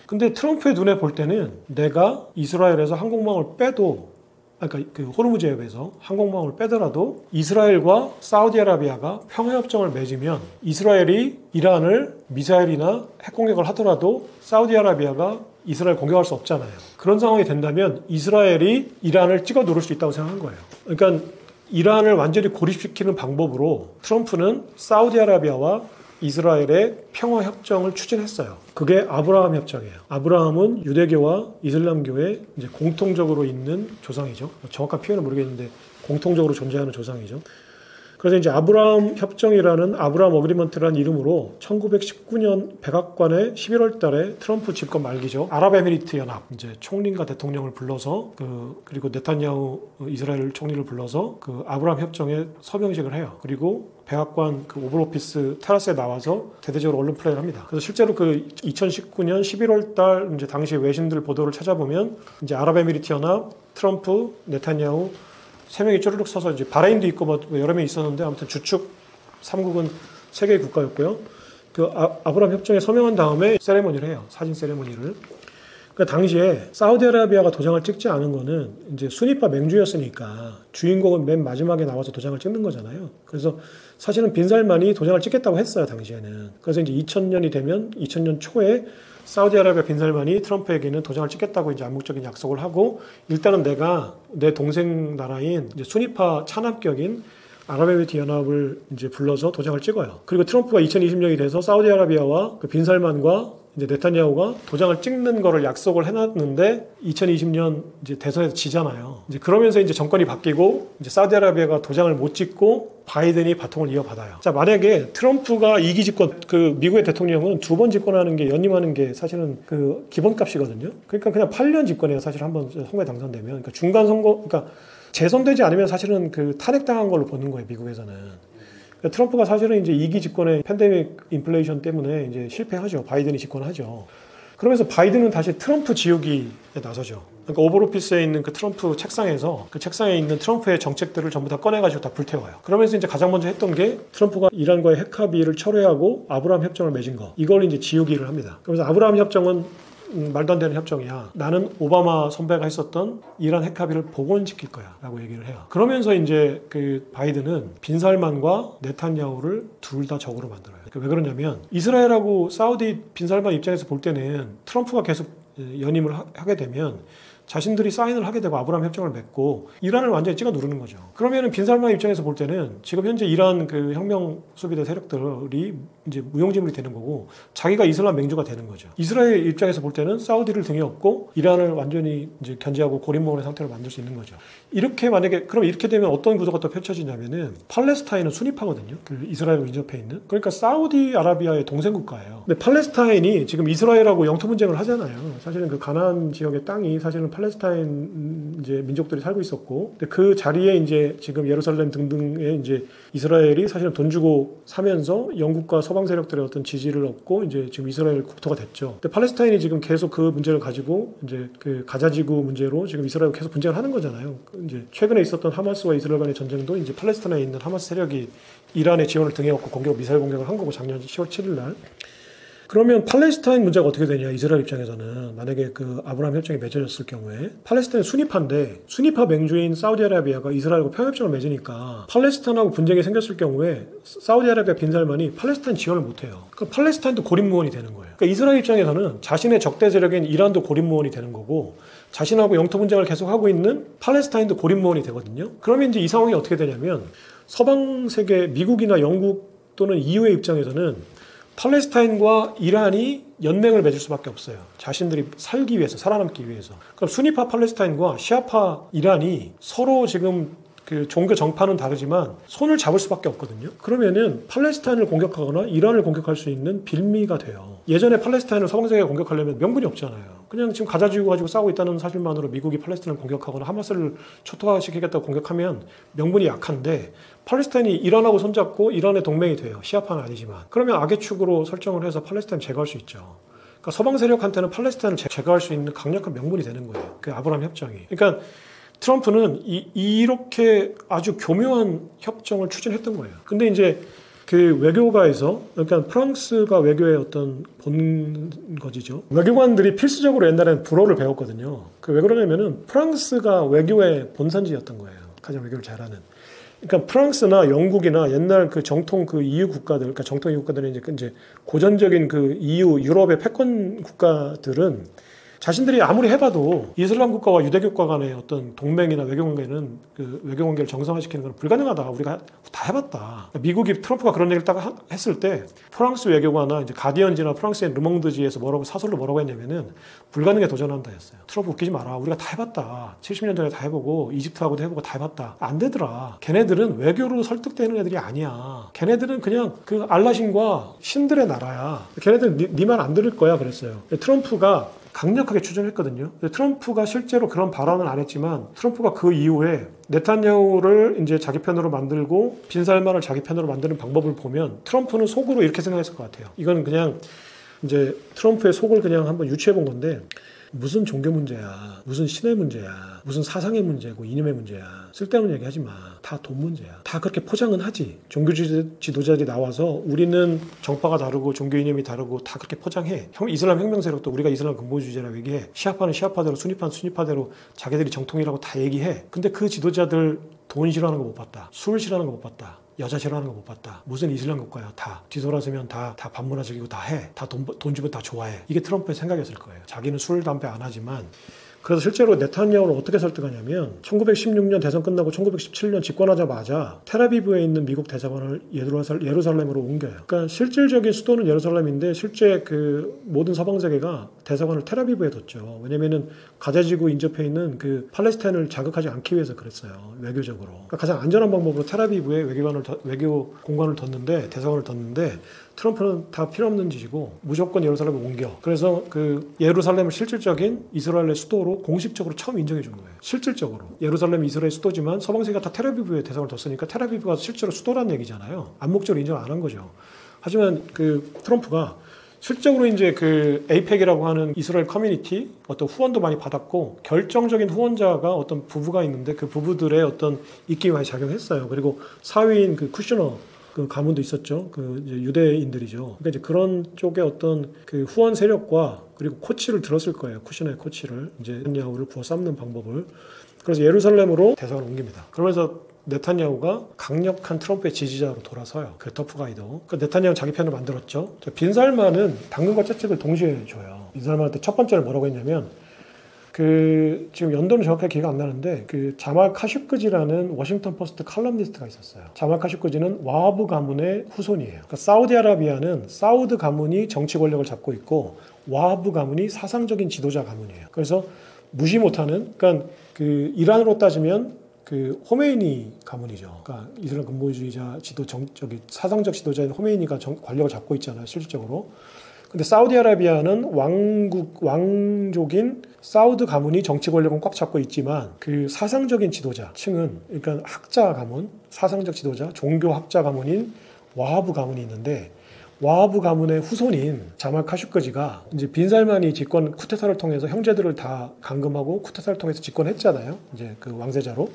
근데 트럼프의 눈에 볼 때는 내가 이스라엘에서 항공모함을 빼도 그러니까 그 호르무즈 해협에서 항공모함을 빼더라도 이스라엘과 사우디아라비아가 평화협정을 맺으면 이스라엘이 이란을 미사일이나 핵공격을 하더라도 사우디아라비아가 이스라엘 공격할 수 없잖아요. 그런 상황이 된다면 이스라엘이 이란을 찍어 누를 수 있다고 생각한 거예요. 그러니까 이란을 완전히 고립시키는 방법으로 트럼프는 사우디아라비아와 이스라엘의 평화협정을 추진했어요. 그게 아브라함 협정이에요. 아브라함은 유대교와 이슬람교의 이제 공통적으로 있는 조상이죠. 정확한 표현은 모르겠는데 공통적으로 존재하는 조상이죠. 그래서 이제 아브라함 협정이라는 아브라함 어그리먼트라는 이름으로 1919년 백악관에 11월 달에 트럼프 집권 말기죠. 아랍에미리트 연합 이제 총리과 대통령을 불러서 그리고 네탄야후 이스라엘 총리를 불러서 그 아브라함 협정에 서명식을 해요. 그리고 백악관 그 오벌 오피스 테라스에 나와서 대대적으로 언론 플레이를 합니다. 그래서 실제로 그 2019년 11월 달 이제 당시 외신들 보도를 찾아보면 이제 아랍에미리트 연합, 트럼프, 네탄야후 세 명이 쪼르륵 서서 이제 바레인도 있고 뭐 여러 명이 있었는데 아무튼 주축 3국은 세 개의 국가였고요. 그 아브라함 협정에 서명한 다음에 세레모니를 해요. 사진 세레모니를. 그 당시에 사우디아라비아가 도장을 찍지 않은 거는 이제 순위파 맹주였으니까 주인공은 맨 마지막에 나와서 도장을 찍는 거잖아요. 그래서 사실은 빈살만이 도장을 찍겠다고 했어요, 당시에는. 그래서 이제 2000년이 되면 2000년 초에 사우디아라비아 빈살만이 트럼프에게는 도장을 찍겠다고 이제 암묵적인 약속을 하고 일단은 내가 내 동생 나라인 이제 순위파 찬압격인 아랍에미리트 연합을 이제 불러서 도장을 찍어요. 그리고 트럼프가 2020년이 돼서 사우디아라비아와 그 빈살만과 이제 네탄야후가 도장을 찍는 거를 약속을 해놨는데 2020년 이제 대선에서 지잖아요. 이제 그러면서 이제 정권이 바뀌고 이제 사우디아라비아가 도장을 못 찍고 바이든이 바통을 이어받아요. 자, 만약에 트럼프가 2기 집권, 그 미국의 대통령은 두 번 집권하는 게 연임하는 게 사실은 그 기본값이거든요. 그러니까 그냥 8년 집권해요. 사실 한번 선거에 당선되면. 그러니까 중간 선거, 그러니까 재선되지 않으면 사실은 그 탄핵당한 걸로 보는 거예요. 미국에서는. 트럼프가 사실은 이제 2기 집권의 팬데믹 인플레이션 때문에 이제 실패하죠. 바이든이 집권하죠. 그러면서 바이든은 다시 트럼프 지우기에 나서죠. 그러니까 오벌 오피스에 있는 그 트럼프 책상에서 그 책상에 있는 트럼프의 정책들을 전부 다 꺼내가지고 다 불태워요. 그러면서 이제 가장 먼저 했던 게 트럼프가 이란과의 핵 합의를 철회하고 아브라함 협정을 맺은 거. 이걸 이제 지우기를 합니다. 그러면서 아브라함 협정은 말도 안 되는 협정이야. 나는 오바마 선배가 했었던 이란 핵 합의를 복원시킬 거야 라고 얘기를 해요. 그러면서 이제 그 바이든은 빈살만과 네탄야후를 둘 다 적으로 만들어요. 왜 그러냐면 이스라엘하고 사우디 빈살만 입장에서 볼 때는 트럼프가 계속 연임을 하게 되면 자신들이 사인을 하게 되고 아브라함 협정을 맺고 이란을 완전히 찍어 누르는 거죠. 그러면은 빈살만 입장에서 볼 때는 지금 현재 이란 그 혁명 수비대 세력들이 이제 무용지물이 되는 거고 자기가 이슬람 맹주가 되는 거죠. 이스라엘 입장에서 볼 때는 사우디를 등에 업고 이란을 완전히 이제 견제하고 고립먹는 상태로 만들 수 있는 거죠. 이렇게 만약에 그럼 이렇게 되면 어떤 구도가 또 펼쳐지냐면은 팔레스타인은 수니파거든요. 그 이스라엘과 인접해 있는. 그러니까 사우디아라비아의 동생 국가예요. 근데 팔레스타인이 지금 이스라엘하고 영토 분쟁을 하잖아요. 사실은 그 가나안 지역의 땅이 사실은 팔레스타인 이제 민족들이 살고 있었고, 근데 그 자리에 이제 지금 예루살렘 등등에 이제 이스라엘이 사실은 돈 주고 사면서 영국과 서방 세력들의 어떤 지지를 얻고 이제 지금 이스라엘 국토가 됐죠. 근데 팔레스타인이 지금 계속 그 문제를 가지고 이제 그 가자지구 문제로 지금 이스라엘 계속 분쟁을 하는 거잖아요. 이제 최근에 있었던 하마스와 이스라엘 간의 전쟁도 이제 팔레스타인에 있는 하마스 세력이 이란의 지원을 등에 업고 미사일 공격을 한 거고 작년 10월 7일 날. 그러면 팔레스타인 문제가 어떻게 되냐, 이스라엘 입장에서는. 만약에 그 아브라함 협정이 맺어졌을 경우에 팔레스타인 수니파인데 수니파 맹주인 사우디아라비아가 이스라엘과 평화협정을 맺으니까 팔레스타인하고 분쟁이 생겼을 경우에 사우디아라비아 빈살만이 팔레스타인 지원을 못해요. 그럼 팔레스타인도 고립무원이 되는 거예요. 그러니까 이스라엘 입장에서는 자신의 적대 세력인 이란도 고립무원이 되는 거고 자신하고 영토 분쟁을 계속하고 있는 팔레스타인도 고립무원이 되거든요. 그러면 이제 이 상황이 어떻게 되냐면 서방 세계 미국이나 영국 또는 EU의 입장에서는 팔레스타인과 이란이 연맹을 맺을 수밖에 없어요. 자신들이 살기 위해서, 살아남기 위해서. 그럼 수니파 팔레스타인과 시아파 이란이 서로 지금 그 종교 정파는 다르지만 손을 잡을 수밖에 없거든요. 그러면은 팔레스타인을 공격하거나 이란을 공격할 수 있는 빌미가 돼요. 예전에 팔레스타인을 서방 세계가 공격하려면 명분이 없잖아요. 그냥 지금 가자지구 가지고 싸우고 있다는 사실만으로 미국이 팔레스타인을 공격하거나 하마스를 초토화시키겠다고 공격하면 명분이 약한데 팔레스타인이 이란하고 손잡고 이란의 동맹이 돼요. 시아파는 아니지만. 그러면 악의 축으로 설정을 해서 팔레스타인 제거할 수 있죠. 그러니까 서방 세력한테는 팔레스타인을 제거할 수 있는 강력한 명분이 되는 거예요. 그 아브라함 협정이. 그러니까 트럼프는 이렇게 아주 교묘한 협정을 추진했던 거예요. 근데 이제 그 외교가에서, 그러니까 프랑스가 외교의 어떤 본거지죠. 외교관들이 필수적으로 옛날에는 불어를 배웠거든요. 그 왜 그러냐면은 프랑스가 외교의 본산지였던 거예요. 가장 외교를 잘하는. 그러니까 프랑스나 영국이나 옛날 그 정통 그 EU 국가들, 그러니까 정통 EU 국가들은 이제 고전적인 그 EU 유럽의 패권 국가들은 자신들이 아무리 해봐도 이슬람 국가와 유대 국가 간의 어떤 동맹이나 외교 관계는 그 외교 관계를 정상화시키는 건 불가능하다. 우리가 다 해봤다. 미국이 트럼프가 그런 얘기를 딱 했을 때 프랑스 외교관이나 이제 가디언지나 프랑스의 르몽드지에서 사설로 뭐라고 했냐면은 불가능에 도전한다 했어요. 트럼프 웃기지 마라. 우리가 다 해봤다. 70년 전에 다 해보고 이집트하고도 해보고 다 해봤다. 안 되더라. 걔네들은 외교로 설득되는 애들이 아니야. 걔네들은 그냥 그 알라신과 신들의 나라야. 걔네들은 네 말 안 들을 거야. 그랬어요. 트럼프가 강력하게 추진했거든요. 트럼프가 실제로 그런 발언은 안 했지만 트럼프가 그 이후에 네탄야후를 이제 자기 편으로 만들고 빈살만을 자기 편으로 만드는 방법을 보면 트럼프는 속으로 이렇게 생각했을 것 같아요. 이건 그냥 이제 트럼프의 속을 그냥 한번 유추해 본 건데 무슨 종교 문제야, 무슨 신의 문제야, 무슨 사상의 문제고 이념의 문제야. 쓸데없는 얘기하지 마. 다 돈 문제야. 다 그렇게 포장은 하지. 종교 지도자들이 나와서 우리는 정파가 다르고 종교 이념이 다르고 다 그렇게 포장해. 이슬람 혁명 세력도 우리가 이슬람 근본주의자라고 얘기해. 시아파는 시아파대로, 수니파는 수니파대로 자기들이 정통이라고 다 얘기해. 근데 그 지도자들 돈 싫어하는 거 못 봤다. 술 싫어하는 거 못 봤다. 여자 싫어하는 거 못 봤다. 무슨 이슬람 국가야. 다 뒤돌아서면 다 반문화 즐기고 다 해. 다 돈 주면 다 좋아해. 이게 트럼프의 생각이었을 거예요. 자기는 술, 담배 안 하지만. 그래서 실제로 네탄야후를 어떻게 설득하냐면 1916년 대선 끝나고 1917년 집권하자마자 텔아비브에 있는 미국 대사관을 예루살렘으로 옮겨요. 그러니까 실질적인 수도는 예루살렘인데 실제 그 모든 서방 세계가 대사관을 텔아비브에 뒀죠. 왜냐면은 가자지구 인접해 있는 그 팔레스타인을 자극하지 않기 위해서 그랬어요. 외교적으로. 그러니까 가장 안전한 방법으로 텔아비브에 외교 공간을 뒀는데, 대사관을 뒀는데 트럼프는 다 필요 없는 짓이고 무조건 예루살렘을 옮겨. 그래서 그 예루살렘을 실질적인 이스라엘의 수도로 공식적으로 처음 인정해 준 거예요. 실질적으로. 예루살렘이 이스라엘 수도지만 서방 세계가 다 텔아비브에 대상을 뒀으니까 텔아비브가 실제로 수도라는 얘기잖아요. 암묵적으로 인정 안 한 거죠. 하지만 그 트럼프가 실적으로 이제 그 에이펙이라고 하는 이스라엘 커뮤니티 어떤 후원도 많이 받았고 결정적인 후원자가 어떤 부부가 있는데 그 부부들의 어떤 입김이 많이 작용했어요. 그리고 사위인 그 쿠슈너 그 가문도 있었죠. 그 이제 유대인들이죠. 그러니까 이제 그런 쪽의 어떤 그 후원 세력과 그리고 코치를 들었을 거예요. 쿠시너의 코치를 이제 네타냐후를 구워 삶는 방법을. 그래서 예루살렘으로 대상을 옮깁니다. 그러면서 네타냐후가 강력한 트럼프의 지지자로 돌아서요. 그 터프가이도. 그 네타냐후 자기 편을 만들었죠. 빈살만은 당근과 채찍을 동시에 줘요. 빈살만한테 첫 번째로 뭐라고 했냐면 지금 연도는 정확하게 기억 안 나는데 자말 카슈크지라는 워싱턴 포스트 칼럼니스트가 있었어요. 자말 카슈크지는 와하브 가문의 후손이에요. 그러니까 사우디아라비아는 사우드 가문이 정치 권력을 잡고 있고 와하브 가문이 사상적인 지도자 가문이에요. 그래서 무시 못하는, 그러니까 이란으로 따지면 호메이니 가문이죠. 그러니까 이슬람 근본주의자 사상적 지도자인 호메이니가 권력을 잡고 있잖아요, 실질적으로. 근데 사우디아라비아는 왕족인 사우드 가문이 정치 권력은 꽉 잡고 있지만 그 사상적인 지도자 층은, 그러니까 학자 가문, 사상적 지도자, 종교 학자 가문인 와하브 가문이 있는데, 와하브 가문의 후손인 자말 카슈크지가 이제 빈살만이 쿠데타를 통해서 형제들을 다 감금하고 쿠데타를 통해서 집권했잖아요. 이제 그 왕세자로.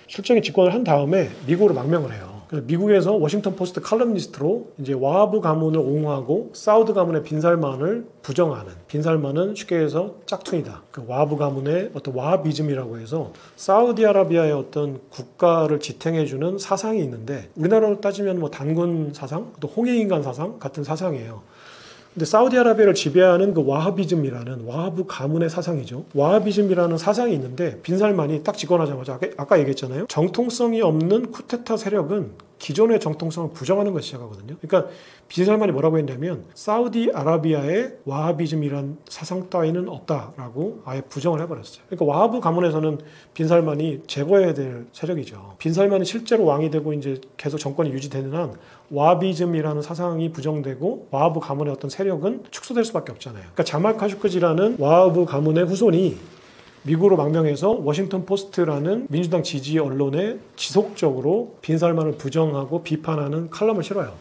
실정의 집권을 한 다음에 미국으로 망명을 해요. 그래서 미국에서 워싱턴 포스트 칼럼니스트로 이제 와하브 가문을 옹호하고 사우드 가문의 빈살만을 부정하는, 빈살만은 쉽게 해서 짝퉁이다. 그 와하브 가문의 어떤 와하비즘이라고 해서 사우디아라비아의 어떤 국가를 지탱해주는 사상이 있는데, 우리나라로 따지면 뭐 단군 사상, 또 홍해인간 사상 같은 사상이에요. 근데 사우디아라비아를 지배하는 그 와하비즘이라는 와하브 가문의 사상이죠. 와하비즘이라는 사상이 있는데 빈살만이 딱 집권하자마자 아까 얘기했잖아요. 정통성이 없는 쿠데타 세력은 기존의 정통성을 부정하는 것을 시작하거든요. 그러니까 빈살만이 뭐라고 했냐면 사우디아라비아의 와하비즘이란 사상 따위는 없다라고 아예 부정을 해버렸어요. 그러니까 와하브 가문에서는 빈살만이 제거해야 될 세력이죠. 빈살만이 실제로 왕이 되고 이제 계속 정권이 유지되는 한 와하비즘이라는 사상이 부정되고 와하브 가문의 어떤 세력은 축소될 수밖에 없잖아요. 그러니까 자말 카슈크지라는 와하브 가문의 후손이 미국으로 망명해서 워싱턴 포스트라는 민주당 지지 언론에 지속적으로 빈살만을 부정하고 비판하는 칼럼을 실어요.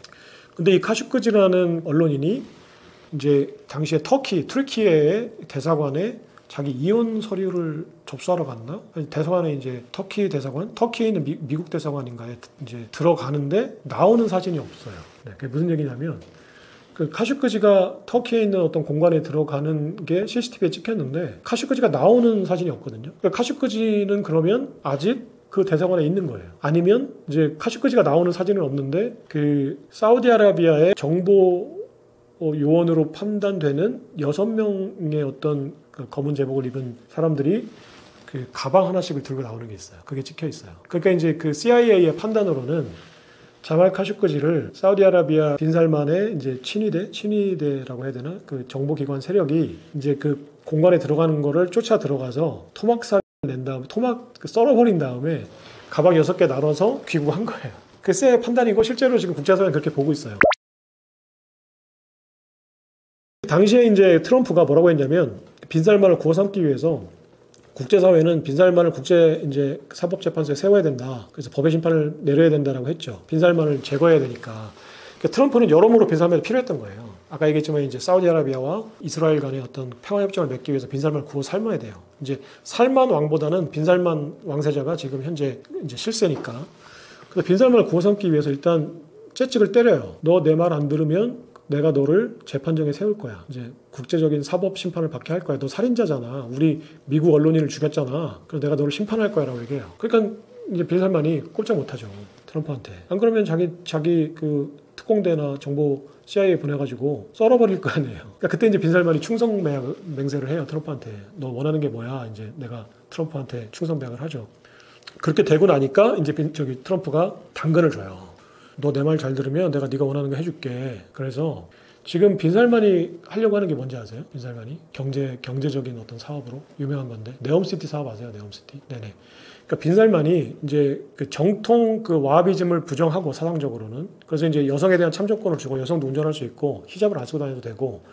근데 이 카슈크지라는 언론인이 이제 당시에 튀르키예의 대사관에 자기 이혼 서류를 접수하러 갔나? 대사관에 이제 터키에 있는 미국 대사관인가에 이제 들어가는데 나오는 사진이 없어요. 네, 그게 무슨 얘기냐면 그 카슈크지가 터키에 있는 어떤 공간에 들어가는 게 CCTV에 찍혔는데 카슈크지가 나오는 사진이 없거든요. 그러니까 카슈크지는 그러면 아직 그 대사관에 있는 거예요. 아니면 이제 카슈크지가 나오는 사진은 없는데 그 사우디아라비아의 정보 요원으로 판단되는 6명의 어떤 그 검은 제복을 입은 사람들이 그 가방 하나씩을 들고 나오는 게 있어요. 그게 찍혀 있어요. 그러니까 이제 그 CIA의 판단으로는 자말 카슈크지를 사우디아라비아 빈살만의 이제 친위대라고 해야 되나? 그 정보기관 세력이 이제 그 공간에 들어가는 거를 쫓아 들어가서 토막살을 낸 다음에 썰어버린 다음에 가방 6개 나눠서 귀국한 거예요. 그 CIA의 판단이고 실제로 지금 국제사회는 그렇게 보고 있어요. 당시에 이제 트럼프가 뭐라고 했냐면 빈살만을 구워 삶기 위해서 국제사회는 빈살만을 국제 이제 사법재판소에 세워야 된다. 그래서 법의 심판을 내려야 된다라고 했죠. 빈살만을 제거해야 되니까. 그러니까 트럼프는 여러모로 빈살만이 필요했던 거예요. 아까 얘기했지만 이제 사우디아라비아와 이스라엘 간의 어떤 평화협정을 맺기 위해서 빈살만을 구워 삶아야 돼요. 이제 살만 왕보다는 빈살만 왕세자가 지금 현재 이제 실세니까. 그래서 빈살만을 구워 삶기 위해서 일단 채찍을 때려요. 너 내 말 안 들으면 내가 너를 재판정에 세울 거야. 이제 국제적인 사법 심판을 받게 할 거야. 너 살인자잖아. 우리 미국 언론인을 죽였잖아. 그래서 내가 너를 심판할 거야라고 얘기해요. 그러니까 이제 빈살만이 꼼짝 못하죠. 트럼프한테. 안 그러면 자기 그 특공대나 정보 CIA 보내가지고 썰어버릴 거 아니에요. 그러니까 그때 이제 빈살만이 충성 맹세를 해요. 트럼프한테. 너 원하는 게 뭐야? 이제 내가 트럼프한테 충성 매약을 하죠. 그렇게 되고 나니까 이제 트럼프가 당근을 줘요. 너 내 말 잘 들으면 내가 네가 원하는 거 해줄게. 그래서 지금 빈살만이 하려고 하는 게 뭔지 아세요? 빈살만이 경제적인 어떤 사업으로 유명한 건데 네옴시티 사업 아세요? 네옴시티. 네네. 그러니까 빈살만이 이제 그 정통 그 와하비즘을 부정하고 사상적으로는 그래서 이제 여성에 대한 참정권을 주고 여성도 운전할 수 있고 히잡을 안 쓰고 다녀도 되고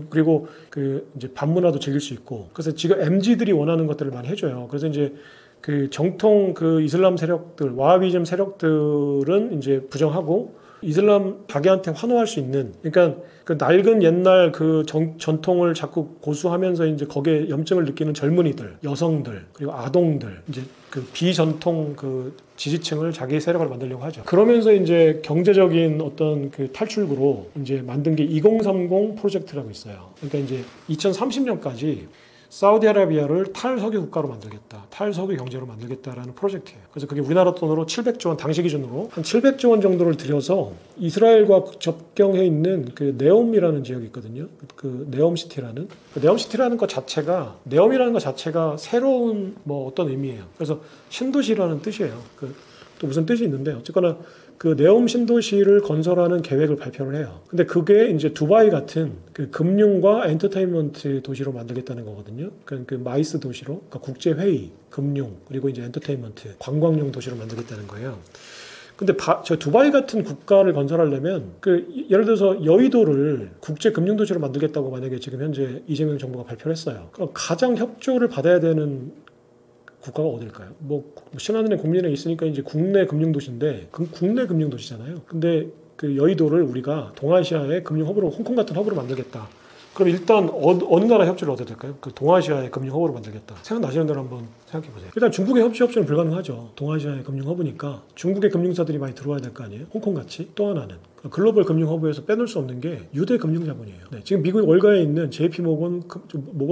그리고 그 이제 반문화도 즐길 수 있고 그래서 지금 MZ들이 원하는 것들을 많이 해줘요. 그래서 이제 그 정통 그 이슬람 세력들, 와하비즘 세력들은 이제 부정하고 이슬람 자기한테 환호할 수 있는, 그러니까 그 낡은 옛날 그 전통을 자꾸 고수하면서 이제 거기에 염증을 느끼는 젊은이들, 여성들, 그리고 아동들, 이제 그 비전통 그 지지층을 자기 세력을 만들려고 하죠. 그러면서 이제 경제적인 어떤 그 탈출구로 이제 만든 게 2030 프로젝트라고 있어요. 그러니까 이제 2030년까지 사우디아라비아를 탈석유 국가로 만들겠다, 탈석유 경제로 만들겠다라는 프로젝트예요. 그래서 그게 우리나라 돈으로 700조 원, 당시 기준으로 한 700조 원 정도를 들여서 이스라엘과 접경해 있는 그 네옴이라는 지역이 있거든요. 그 네옴시티라는, 그 네옴시티라는 것 자체가, 네옴이라는 것 자체가 새로운 뭐 어떤 의미예요. 그래서 신도시라는 뜻이에요. 또 무슨 뜻이 있는데 어쨌거나 그 네옴 신도시를 건설하는 계획을 발표를 해요. 근데 그게 이제 두바이 같은 그 금융과 엔터테인먼트 도시로 만들겠다는 거거든요. 그 마이스 도시로, 그러니까 국제 회의, 금융, 그리고 이제 엔터테인먼트, 관광용 도시로 만들겠다는 거예요. 근데 저 두바이 같은 국가를 건설하려면 예를 들어서 여의도를 국제 금융 도시로 만들겠다고 만약에 지금 현재 이재명 정부가 발표를 했어요. 그럼 가장 협조를 받아야 되는 국가가 어딜까요? 신한은행, 국민은행 있으니까 이제 국내 금융도시인데, 국내 금융도시잖아요. 근데 그 여의도를 우리가 동아시아의 금융 허브로, 홍콩 같은 허브로 만들겠다. 그럼 일단 어느 나라 협조를 얻어야 될까요? 그 동아시아의 금융 허브로 만들겠다. 생각나시는 대로 한번 생각해 보세요. 일단 중국의 협조는 불가능하죠. 동아시아의 금융 허브니까 중국의 금융사들이 많이 들어와야 될 거 아니에요? 홍콩 같이. 또 하나는 글로벌 금융 허브에서 빼놓을 수 없는 게 유대 금융 자본이에요. 네, 지금 미국 월가에 있는 JP 모건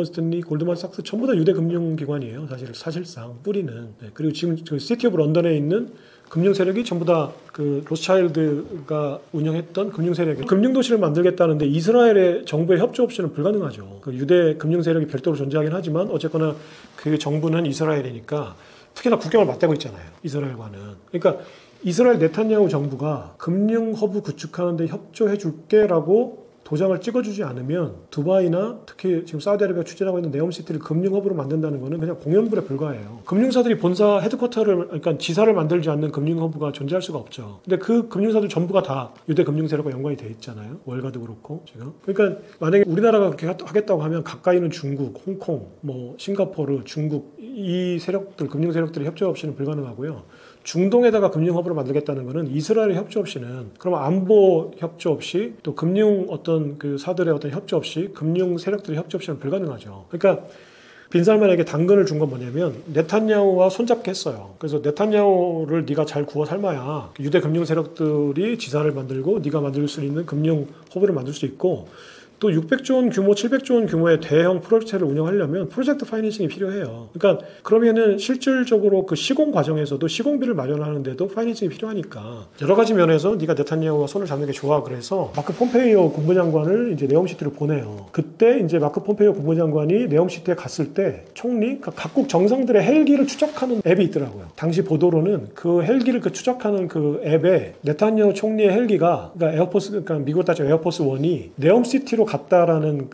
스탠리, 골드만삭스 전부 다 유대 금융 기관이에요. 사실상 뿌리는. 네, 그리고 지금 시티 오브 런던에 있는 금융 세력이 전부 다 그 로스차일드가 운영했던 금융 세력이 금융 도시를 만들겠다는데 이스라엘의 정부의 협조 없이는 불가능하죠. 그 유대 금융 세력이 별도로 존재하긴 하지만 어쨌거나 그 정부는 이스라엘이니까 특히나 국경을 맞대고 있잖아요. 이스라엘과는. 그러니까 이스라엘 네탄야후 정부가 금융 허브 구축하는 데 협조해 줄게라고 도장을 찍어주지 않으면 두바이나 특히 지금 사우디아라비아 추진하고 있는 네옴시티를 금융 허브로 만든다는 거는 그냥 공연불에 불과해요. 금융사들이 본사 헤드쿼터를, 그러니까 지사를 만들지 않는 금융 허브가 존재할 수가 없죠. 근데 그 금융사들 전부가 다 유대 금융 세력과 연관이 돼 있잖아요. 월가도 그렇고 지금. 그러니까 만약에 우리나라가 그렇게 하겠다고 하면 가까이는 중국, 홍콩, 싱가포르, 중국 이 세력들, 금융 세력들의 협조 없이는 불가능하고요. 중동에다가 금융 허브를 만들겠다는 것은 이스라엘의 협조 없이는, 그럼 안보 협조 없이 또 금융 어떤 그 사들의 어떤 협조 없이, 금융 세력들의 협조 없이는 불가능하죠. 그러니까 빈살만에게 당근을 준 건 뭐냐면 네탄야후와 손잡게 했어요. 그래서 네탄야후를 네가 잘 구워 삶아야 유대 금융 세력들이 지사를 만들고 네가 만들 수 있는 금융 허브를 만들 수 있고, 또 600조 원 규모, 700조 원 규모의 대형 프로젝트를 운영하려면 프로젝트 파이낸싱이 필요해요. 그러니까 그러면은 실질적으로 그 시공 과정에서도 시공비를 마련하는데도 파이낸싱이 필요하니까 여러 가지 면에서 네가 네탄야후와 손을 잡는 게 좋아. 그래서 마크 폼페이오 국무장관을 이제 네옴시티로 보내요. 그때 이제 마크 폼페이오 국무장관이 네옴시티에 갔을 때 총리, 그러니까 각국 정상들의 헬기를 추적하는 앱이 있더라고요. 당시 보도로는 그 헬기를 추적하는 그 앱에 네탄야후 총리의 헬기가, 그러니까 미국 따지면 에어포스 1이 네옴시티로 갔다라는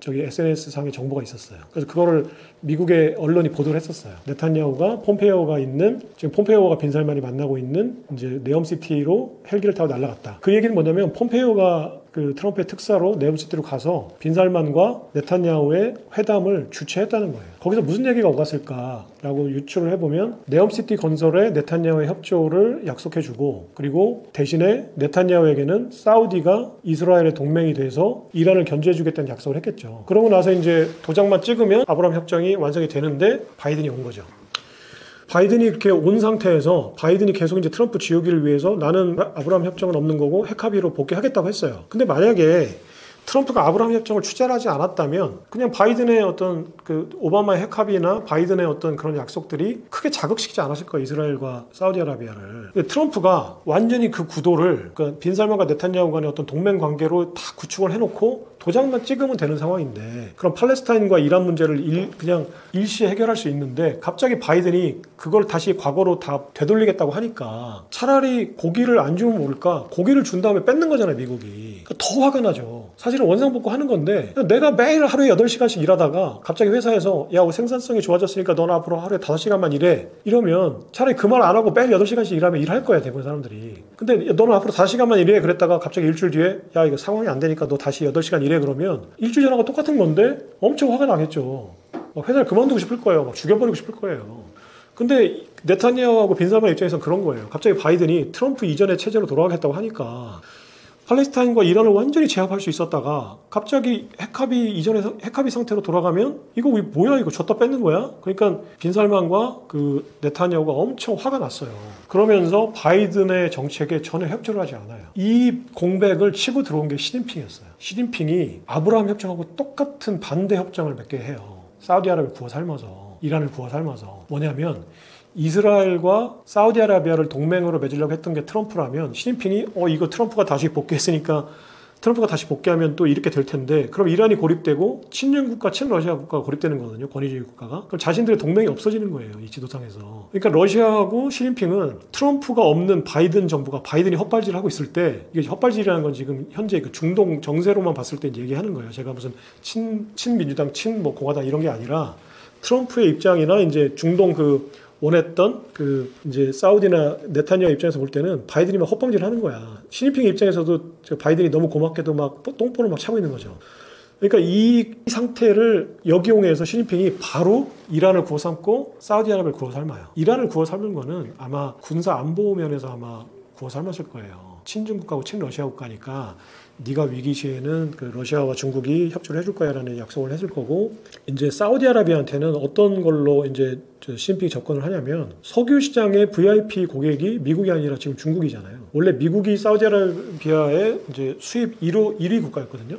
SNS 상의 정보가 있었어요. 그래서 그거를 미국의 언론이 보도를 했었어요. 네탄야후가 폼페이오가 있는, 지금 폼페이오가 빈살만이 만나고 있는 이제 네옴시티로 헬기를 타고 날아갔다. 그 얘기는 뭐냐면 폼페이오가 그 트럼프의 특사로 네옴시티로 가서 빈살만과 네탄야후의 회담을 주최했다는 거예요. 거기서 무슨 얘기가 오갔을까라고 유추를 해보면 네옴시티 건설에 네탄야후의 협조를 약속해주고, 그리고 대신에 네탄야후에게는 사우디가 이스라엘의 동맹이 돼서 이란을 견제해주겠다는 약속을 했겠죠. 그러고 나서 이제 도장만 찍으면 아브라함 협정이 완성이 되는데 바이든이 온 거죠. 바이든이 이렇게 온 상태에서 바이든이 계속 이제 트럼프 지우기를 위해서 나는 아브라함 협정은 없는 거고 핵합의로 복귀하겠다고 했어요. 근데 만약에 트럼프가 아브라함 협정을 추진하지 않았다면 그냥 바이든의 어떤 그 오바마의 핵합의나 바이든의 어떤 그런 약속들이 크게 자극시키지 않았을 거예요. 이스라엘과 사우디아라비아를. 근데 트럼프가 완전히 그 구도를, 그러니까 빈살만과 네탄야후 간의 어떤 동맹 관계로 다 구축을 해놓고 도장만 찍으면 되는 상황인데, 그럼 팔레스타인과 이란 문제를 그냥 일시에 해결할 수 있는데 갑자기 바이든이 그걸 다시 과거로 다 되돌리겠다고 하니까 차라리 고기를 안 주면 모를까 고기를 준 다음에 뺏는 거잖아요, 미국이. 그러니까 더 화가 나죠. 사실은 원상복구 하는 건데 내가 매일 하루에 8시간씩 일하다가 갑자기 회사에서 야, 생산성이 좋아졌으니까 너는 앞으로 하루에 5시간만 일해. 이러면 차라리 그 말 안 하고 매일 8시간씩 일하면 일할 거야, 대부분 사람들이. 근데 너는 앞으로 5시간만 일해. 그랬다가 갑자기 일주일 뒤에 야, 이거 상황이 안 되니까 너 다시 8시간 일해. 그러면 일주일 전하고 똑같은 건데 엄청 화가 나겠죠. 회사를 그만두고 싶을 거예요. 막 죽여버리고 싶을 거예요. 근데 네타냐후하고 빈살만 입장에서는 그런 거예요. 갑자기 바이든이 트럼프 이전의 체제로 돌아가겠다고 하니까 팔레스타인과 이란을 완전히 제압할 수 있었다가 갑자기 핵합의 상태로 돌아가면 이거 뭐야, 이거 줬다 뺏는 거야? 그러니까 빈살만과 그 네타냐후가 엄청 화가 났어요. 그러면서 바이든의 정책에 전혀 협조를 하지 않아요. 이 공백을 치고 들어온 게 시진핑이었어요. 시진핑이 아브라함 협정하고 똑같은 반대 협정을 맺게 해요. 사우디아라비아를 구워 삶아서, 이란을 구워 삶아서. 뭐냐면 이스라엘과 사우디아라비아를 동맹으로 맺으려고 했던 게 트럼프라면 시진핑이 이거 트럼프가 다시 복귀했으니까 트럼프가 다시 복귀하면 또 이렇게 될 텐데 그럼 이란이 고립되고 친중국가, 친러시아 국가가 고립되는 거거든요. 권위주의 국가가. 그럼 자신들의 동맹이 없어지는 거예요. 이 지도상에서. 그러니까 러시아하고 시진핑은 트럼프가 없는 바이든 정부가 바이든이 헛발질을 하고 있을 때 이게 헛발질이라는 건 지금 현재 그 중동 정세로만 봤을 때 얘기하는 거예요. 제가 무슨 친민주당, 공화당 이런 게 아니라 트럼프의 입장이나 이제 중동 원했던 이제 사우디나 네타냐후 입장에서 볼 때는 바이든이 막 헛방질 하는 거야. 시진핑 입장에서도 바이든이 너무 고맙게도 막 똥볼을 막 차고 있는 거죠. 그러니까 이 상태를 역이용해서 시진핑이 바로 이란을 구워 삶고 사우디아라비아를 구워 삶아요. 이란을 구워 삶은 거는 아마 군사 안보 면에서 아마 구워 삶았을 거예요. 친중국가고 친러시아 국가니까 네가 위기 시에는 그 러시아와 중국이 협조를 해줄 거야라는 약속을 했을 거고, 이제 사우디아라비아한테는 어떤 걸로 이제 시진핑이 접근을 하냐면 석유 시장의 VIP 고객이 미국이 아니라 지금 중국이잖아요. 원래 미국이 사우디아라비아의 이제 수입 1위 국가였거든요.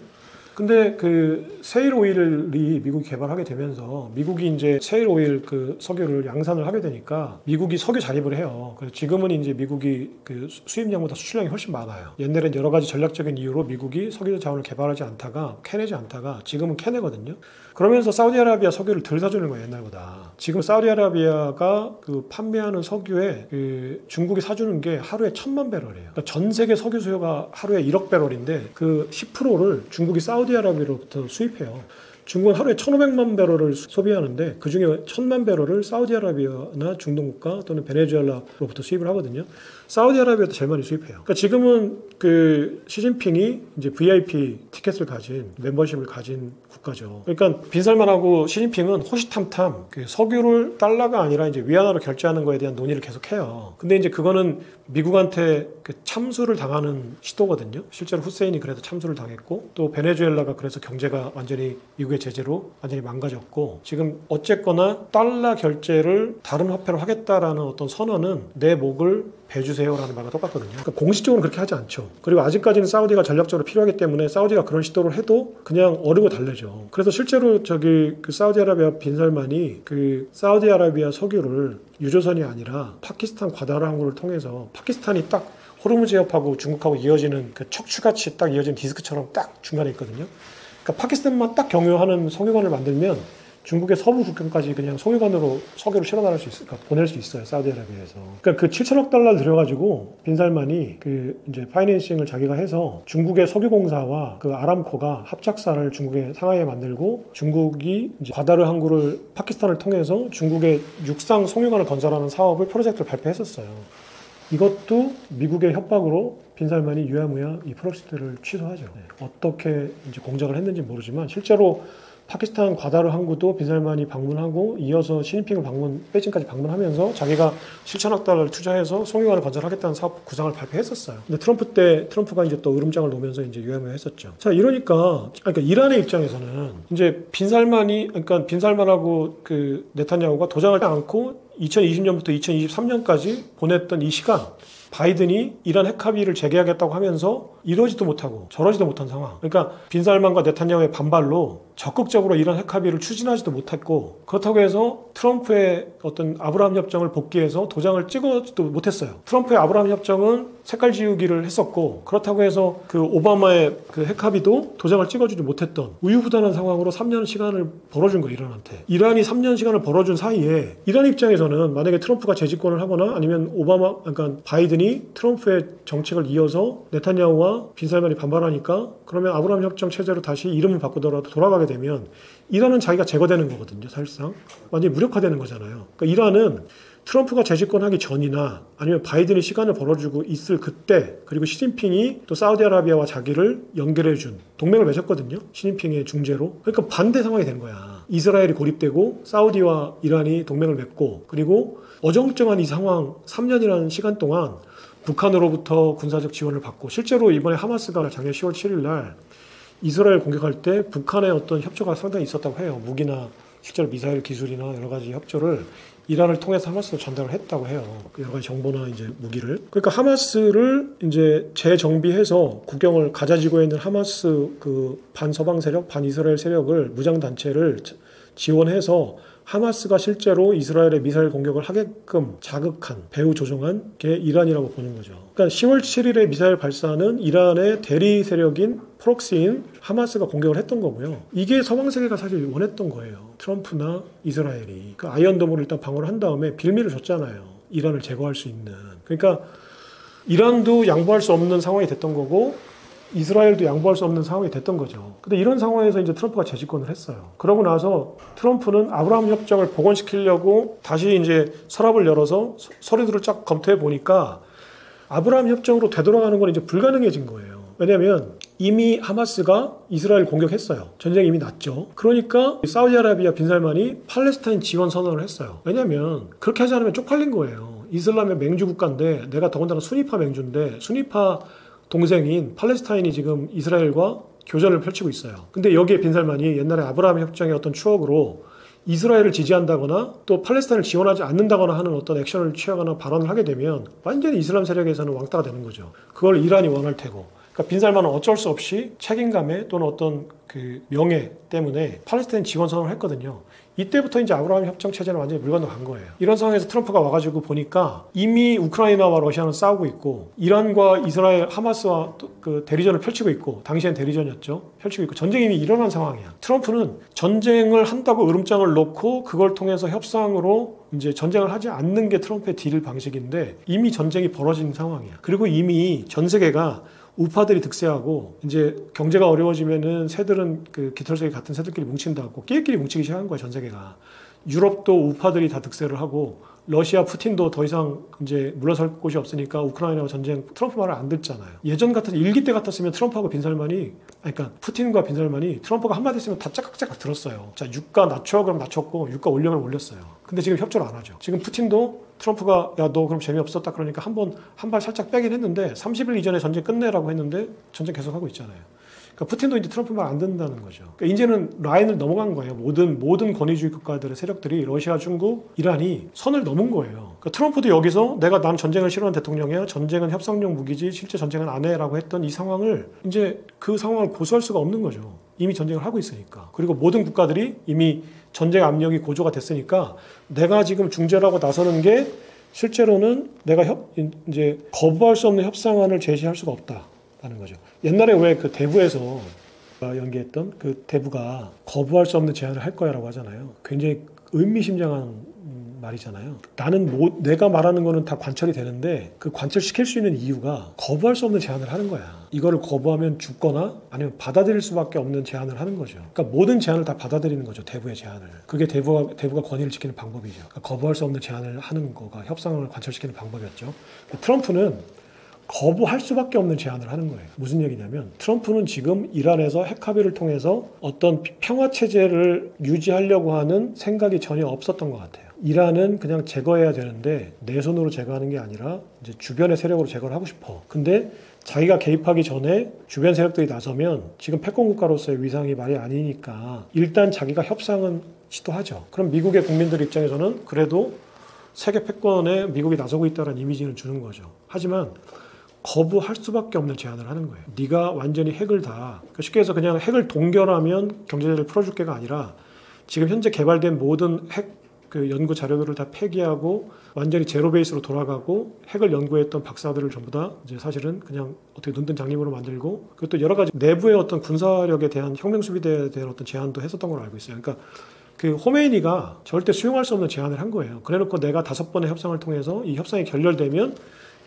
근데 그 세일 오일이 미국이 개발하게 되면서 미국이 이제 세일 오일 그 석유를 양산을 하게 되니까 미국이 석유 자립을 해요. 그래서 지금은 이제 미국이 그 수입량보다 수출량이 훨씬 많아요. 옛날엔 여러 가지 전략적인 이유로 미국이 석유 자원을 개발하지 않다가 캐내지 않다가 지금은 캐내거든요. 그러면서 사우디아라비아 석유를 덜 사주는 거예요, 옛날보다. 지금 사우디아라비아가 그 판매하는 석유에 그 중국이 사주는 게 하루에 1,000만 배럴이에요. 그러니까 전 세계 석유 수요가 하루에 1억 배럴인데 그 10%를 중국이 사우디아라비아로부터 수입해요. 중국은 하루에 1,500만 배럴을 소비하는데 그중에 1,000만 배럴을 사우디아라비아나 중동국가 또는 베네수엘라로부터 수입을 하거든요. 사우디아라비아도 제일 많이 수입해요. 그러니까 지금은 그 시진핑이 이제 VIP 티켓을 가진, 멤버십을 가진 국가죠. 그러니까 빈살만하고 시진핑은 호시탐탐 그 석유를 달러가 아니라 이제 위안화로 결제하는 거에 대한 논의를 계속해요. 근데 이제 그거는 미국한테 그 참수를 당하는 시도거든요. 실제로 후세인이 그래서 참수를 당했고 또 베네수엘라가 그래서 경제가 완전히 미국의 제재로 완전히 망가졌고, 지금 어쨌거나 달러 결제를 다른 화폐로 하겠다라는 어떤 선언은 내 목을 배주세요라는 말과 똑같거든요. 그러니까 공식적으로 그렇게 하지 않죠. 그리고 아직까지는 사우디가 전략적으로 필요하기 때문에 사우디가 그런 시도를 해도 그냥 어르고 달래죠. 그래서 실제로 그 사우디아라비아 빈살만이 그 사우디아라비아 석유를 유조선이 아니라 파키스탄 과다르 항구를 통해서, 파키스탄이 딱 호르무즈 해협하고 중국하고 이어지는 그 척추같이 딱 이어진 디스크처럼 딱 중간에 있거든요. 그러니까 파키스탄만 딱 경유하는 석유관을 만들면 중국의 서부 국경까지 그냥 석유관으로 석유를 실어나갈 수 있어요. 그러니까 보낼 수 있어요, 사우디아라비아에서. 그러니까 그 7천억 달러를 들여가지고 빈살만이 그 이제 파이낸싱을 자기가 해서 중국의 석유공사와 그 아람코가 합작사를 중국의 상하이에 만들고, 중국이 이제 과다르 항구를 파키스탄을 통해서 중국의 육상 석유관을 건설하는 사업을 프로젝트를 발표했었어요. 이것도 미국의 협박으로 빈살만이 유야무야 이 프로젝트를 취소하죠. 어떻게 이제 공작을 했는지 모르지만 실제로 파키스탄 과다르 항구도 빈살만이 방문하고 이어서 시진핑을 베이징까지 방문하면서 자기가 7천억 달러를 투자해서 석유관을 건설하겠다는 사업 구상을 발표했었어요. 근데 트럼프가 이제 또 으름장을 놓으면서 이제 유야무야 했었죠. 자, 그러니까 이란의 입장에서는 이제 빈살만하고 그 네타냐후가 도장을 않고 2020년부터 2023년까지 보냈던 이 시간, 바이든이 이란 핵합의를 재개하겠다고 하면서 이러지도 못하고 저러지도 못한 상황. 그러니까 빈살만과 네타냐후의 반발로 적극적으로 이란 핵합의를 추진하지도 못했고, 그렇다고 해서 트럼프의 어떤 아브라함 협정을 복귀해서 도장을 찍어지도 못했어요. 트럼프의 아브라함 협정은 색깔 지우기를 했었고, 그렇다고 해서 그 오바마의 그 핵합의도 도장을 찍어주지 못했던 우유부단한 상황으로 3년 시간을 벌어준 거예요, 이란한테. 이란이 3년 시간을 벌어준 사이에 이란 입장에서는 만약에 트럼프가 재집권을 하거나 아니면 그러니까 바이든이 트럼프의 정책을 이어서 네타냐후와 빈살만이 반발하니까, 그러면 아브라함 협정 체제로 다시 이름을 바꾸더라도 돌아가게 되면 이란은 자기가 제거되는 거거든요. 사실상 완전히 무력화되는 거잖아요. 그러니까 이란은 트럼프가 재집권하기 전이나 아니면 바이든이 시간을 벌어주고 있을 그때, 그리고 시진핑이 또 사우디아라비아와 자기를 연결해준 동맹을 맺었거든요. 시진핑의 중재로. 그러니까 반대 상황이 된 거야. 이스라엘이 고립되고 사우디와 이란이 동맹을 맺고, 그리고 어정쩡한 이 상황 3년이라는 시간 동안 북한으로부터 군사적 지원을 받고, 실제로 이번에 하마스가 작년 10월 7일 날 이스라엘 공격할 때 북한의 어떤 협조가 상당히 있었다고 해요. 무기나 실제로 미사일 기술이나 여러 가지 협조를 이란을 통해서 하마스로 전달을 했다고 해요. 여러 가지 정보나 이제 무기를. 그러니까 하마스를 이제 재정비해서 국경을 가자지구에 있는 하마스 그 반서방 세력, 반이스라엘 세력을 무장 단체를 지원해서 하마스가 실제로 이스라엘의 미사일 공격을 하게끔 자극한, 배후 조종한 게 이란이라고 보는 거죠. 그러니까 10월 7일에 미사일 발사는 이란의 대리 세력인 프록시인 하마스가 공격을 했던 거고요. 이게 서방 세계가 사실 원했던 거예요. 트럼프나 이스라엘이. 그 아이언돔으로 일단 방어를 한 다음에 빌미를 줬잖아요. 이란을 제거할 수 있는. 그러니까 이란도 양보할 수 없는 상황이 됐던 거고, 이스라엘도 양보할 수 없는 상황이 됐던 거죠. 근데 이런 상황에서 이제 트럼프가 재집권을 했어요. 그러고 나서 트럼프는 아브라함 협정을 복원시키려고 다시 이제 서랍을 열어서 서류들을 쫙 검토해 보니까 아브라함 협정으로 되돌아가는 건 이제 불가능해진 거예요. 왜냐하면 이미 하마스가 이스라엘 공격했어요. 전쟁이 이미 났죠. 그러니까 사우디아라비아 빈살만이 팔레스타인 지원 선언을 했어요. 왜냐하면 그렇게 하지 않으면 쪽팔린 거예요. 이슬람의 맹주 국가인데, 내가 더군다나 수니파 맹주인데, 수니파 동생인 팔레스타인이 지금 이스라엘과 교전을 펼치고 있어요. 근데 여기에 빈살만이 옛날에 아브라함 협정의 어떤 추억으로 이스라엘을 지지한다거나 또 팔레스타인을 지원하지 않는다거나 하는 어떤 액션을 취하거나 발언을 하게 되면 완전히 이슬람 세력에서는 왕따가 되는 거죠. 그걸 이란이 원할 테고. 그러니까 빈살만은 어쩔 수 없이 책임감에 또는 어떤 그 명예 때문에 팔레스타인 지원 선언을 했거든요. 이때부터 이제 아브라함 협정 체제는 완전히 물 건너간 거예요. 이런 상황에서 트럼프가 와가지고 보니까 이미 우크라이나와 러시아는 싸우고 있고, 이란과 이스라엘, 하마스와 그 대리전을 펼치고 있고, 당시엔 대리전이었죠. 펼치고 있고, 전쟁이 이미 일어난 상황이야. 트럼프는 전쟁을 한다고 으름장을 놓고 그걸 통해서 협상으로 이제 전쟁을 하지 않는 게 트럼프의 딜 방식인데, 이미 전쟁이 벌어진 상황이야. 그리고 이미 전 세계가 우파들이 득세하고, 이제 경제가 어려워지면은 새들은 그 깃털새끼 같은 새들끼리 뭉친다고 끼리끼리 뭉치기 시작한 거야, 전 세계가. 유럽도 우파들이 다 득세를 하고, 러시아 푸틴도 더 이상 이제 물러설 곳이 없으니까 우크라이나와 전쟁, 트럼프 말을 안 듣잖아요. 예전 같은 일기 때 같았으면 트럼프하고 빈살만이, 그러니까 푸틴과 빈살만이 트럼프가 한마디 했으면 다 짝깍짝깍 들었어요. 자, 유가 낮춰 그럼 낮췄고, 유가 올려 그럼 올렸어요. 근데 지금 협조를 안 하죠. 지금 푸틴도 트럼프가 야, 너 그럼 재미없었다 그러니까 한 발 살짝 빼긴 했는데, 30일 이전에 전쟁 끝내라고 했는데 전쟁 계속하고 있잖아요. 그러니까 푸틴도 이제 트럼프 말 안 듣는다는 거죠. 그러니까 이제는 라인을 넘어간 거예요. 모든 권위주의 국가들의 세력들이, 러시아, 중국, 이란이 선을 넘은 거예요. 그러니까 트럼프도 여기서 난 전쟁을 싫어하는 대통령이야, 전쟁은 협상용 무기지, 실제 전쟁은 안 해라고 했던 이 상황을, 이제 그 상황을 고수할 수가 없는 거죠. 이미 전쟁을 하고 있으니까. 그리고 모든 국가들이 이미 전쟁 압력이 고조가 됐으니까, 내가 지금 중재라고 나서는 게 실제로는 내가 이제 거부할 수 없는 협상안을 제시할 수가 없다라는 거죠. 옛날에 왜 그 대부에서 연기했던 그 대부가 거부할 수 없는 제안을 할 거야라고 하잖아요. 굉장히 의미심장한 말이잖아요. 내가 말하는 거는 다 관철이 되는데, 그 관철시킬 수 있는 이유가 거부할 수 없는 제안을 하는 거야. 이거를 거부하면 죽거나 아니면 받아들일 수밖에 없는 제안을 하는 거죠. 그러니까 모든 제안을 다 받아들이는 거죠, 대부의 제안을. 그게 대부가 권위를 지키는 방법이죠. 그러니까 거부할 수 없는 제안을 하는 거가 협상을 관철시키는 방법이었죠. 트럼프는 거부할 수밖에 없는 제안을 하는 거예요. 무슨 얘기냐면, 트럼프는 지금 이란에서 핵 합의를 통해서 어떤 평화 체제를 유지하려고 하는 생각이 전혀 없었던 것 같아요. 이란은 그냥 제거해야 되는데 내 손으로 제거하는 게 아니라 이제 주변의 세력으로 제거를 하고 싶어. 근데 자기가 개입하기 전에 주변 세력들이 나서면 지금 패권 국가로서의 위상이 말이 아니니까 일단 자기가 협상은 시도하죠. 그럼 미국의 국민들 입장에서는 그래도 세계 패권에 미국이 나서고 있다는 이미지를 주는 거죠. 하지만 거부할 수밖에 없는 제안을 하는 거예요. 네가 완전히 핵을 쉽게 해서 그냥 핵을 동결하면 경제제재를 풀어줄게가 아니라, 지금 현재 개발된 모든 핵 그 연구 자료들을 다 폐기하고 완전히 제로 베이스로 돌아가고, 핵을 연구했던 박사들을 전부 다 이제 사실은 그냥 어떻게 눈뜬 장님으로 만들고, 그리고 또 여러 가지 내부의 어떤 군사력에 대한 혁명 수비대에 대한 어떤 제안도 했었던 걸로 알고 있어요. 그러니까 그 호메이니가 절대 수용할 수 없는 제안을 한 거예요. 그래놓고 내가 5번의 협상을 통해서 이 협상이 결렬되면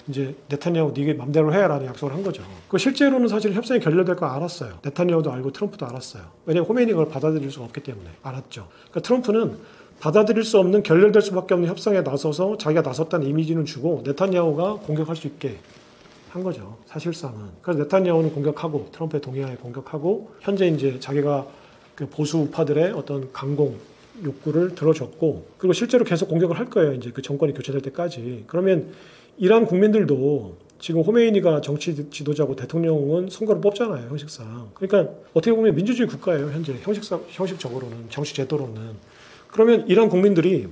이제 네타냐후 네게 맘대로 해라는 약속을 한 거죠. 그 실제로는 사실 협상이 결렬될 거 알았어요. 네타냐후도 알고 트럼프도 알았어요. 왜냐하면 호메이니가 그걸 받아들일 수가 없기 때문에 알았죠. 그러니까 트럼프는 받아들일 수 없는 결렬될 수밖에 없는 협상에 나서서 자기가 나섰다는 이미지는 주고 네탄야후가 공격할 수 있게 한 거죠. 사실상은. 그래서 네탄야후는 공격하고 트럼프의 동의하에 공격하고 현재 이제 자기가 그 보수 우파들의 어떤 강공 욕구를 들어줬고 그리고 실제로 계속 공격을 할 거예요. 이제 그 정권이 교체될 때까지. 그러면 이란 국민들도 지금 호메이니가 정치 지도자고 대통령은 선거를 뽑잖아요. 형식상. 그러니까 어떻게 보면 민주주의 국가예요. 현재 형식적으로는 정치 제도로는. 그러면 이란 국민들이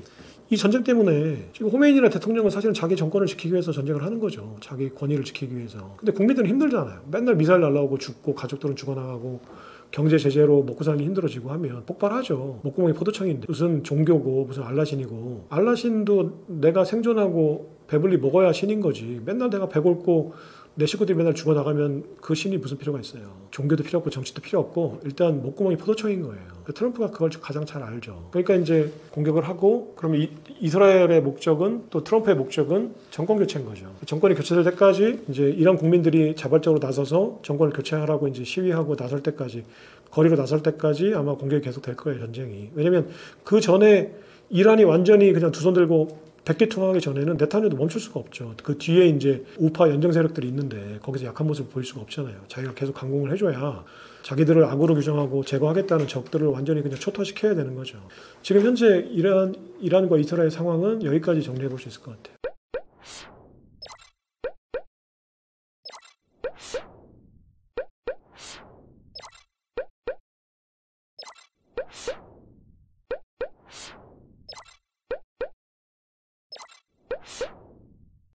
이 전쟁 때문에 지금 호메이니나 대통령은 사실은 자기 정권을 지키기 위해서 전쟁을 하는 거죠. 자기 권위를 지키기 위해서. 근데 국민들은 힘들잖아요. 맨날 미사일 날라오고 죽고 가족들은 죽어나가고 경제 제재로 먹고 살기 힘들어지고 하면 폭발하죠. 목구멍이 포도청인데 무슨 종교고 무슨 알라신이고 알라신도 내가 생존하고 배불리 먹어야 신인 거지. 맨날 내가 배골고 내 식구들이 맨날 죽어나가면 그 신이 무슨 필요가 있어요. 종교도 필요 없고 정치도 필요 없고 일단 목구멍이 포도청인 거예요. 트럼프가 그걸 가장 잘 알죠. 그러니까 이제 공격을 하고 그러면 이스라엘의 목적은 또 트럼프의 목적은 정권 교체인 거죠. 정권이 교체될 때까지 이제 이란 국민들이 자발적으로 나서서 정권을 교체하라고 이제 시위하고 나설 때까지 거리로 나설 때까지 아마 공격이 계속 될 거예요. 전쟁이. 왜냐면 그 전에 이란이 완전히 그냥 두 손 들고 백기통하기 전에는 네타냐후도 멈출 수가 없죠. 그 뒤에 이제 우파 연정 세력들이 있는데 거기서 약한 모습을 보일 수가 없잖아요. 자기가 계속 강공을 해줘야 자기들을 악으로 규정하고 제거하겠다는 적들을 완전히 그냥 초토화시켜야 되는 거죠. 지금 현재 이란과 이스라엘 상황은 여기까지 정리해 볼 수 있을 것 같아요.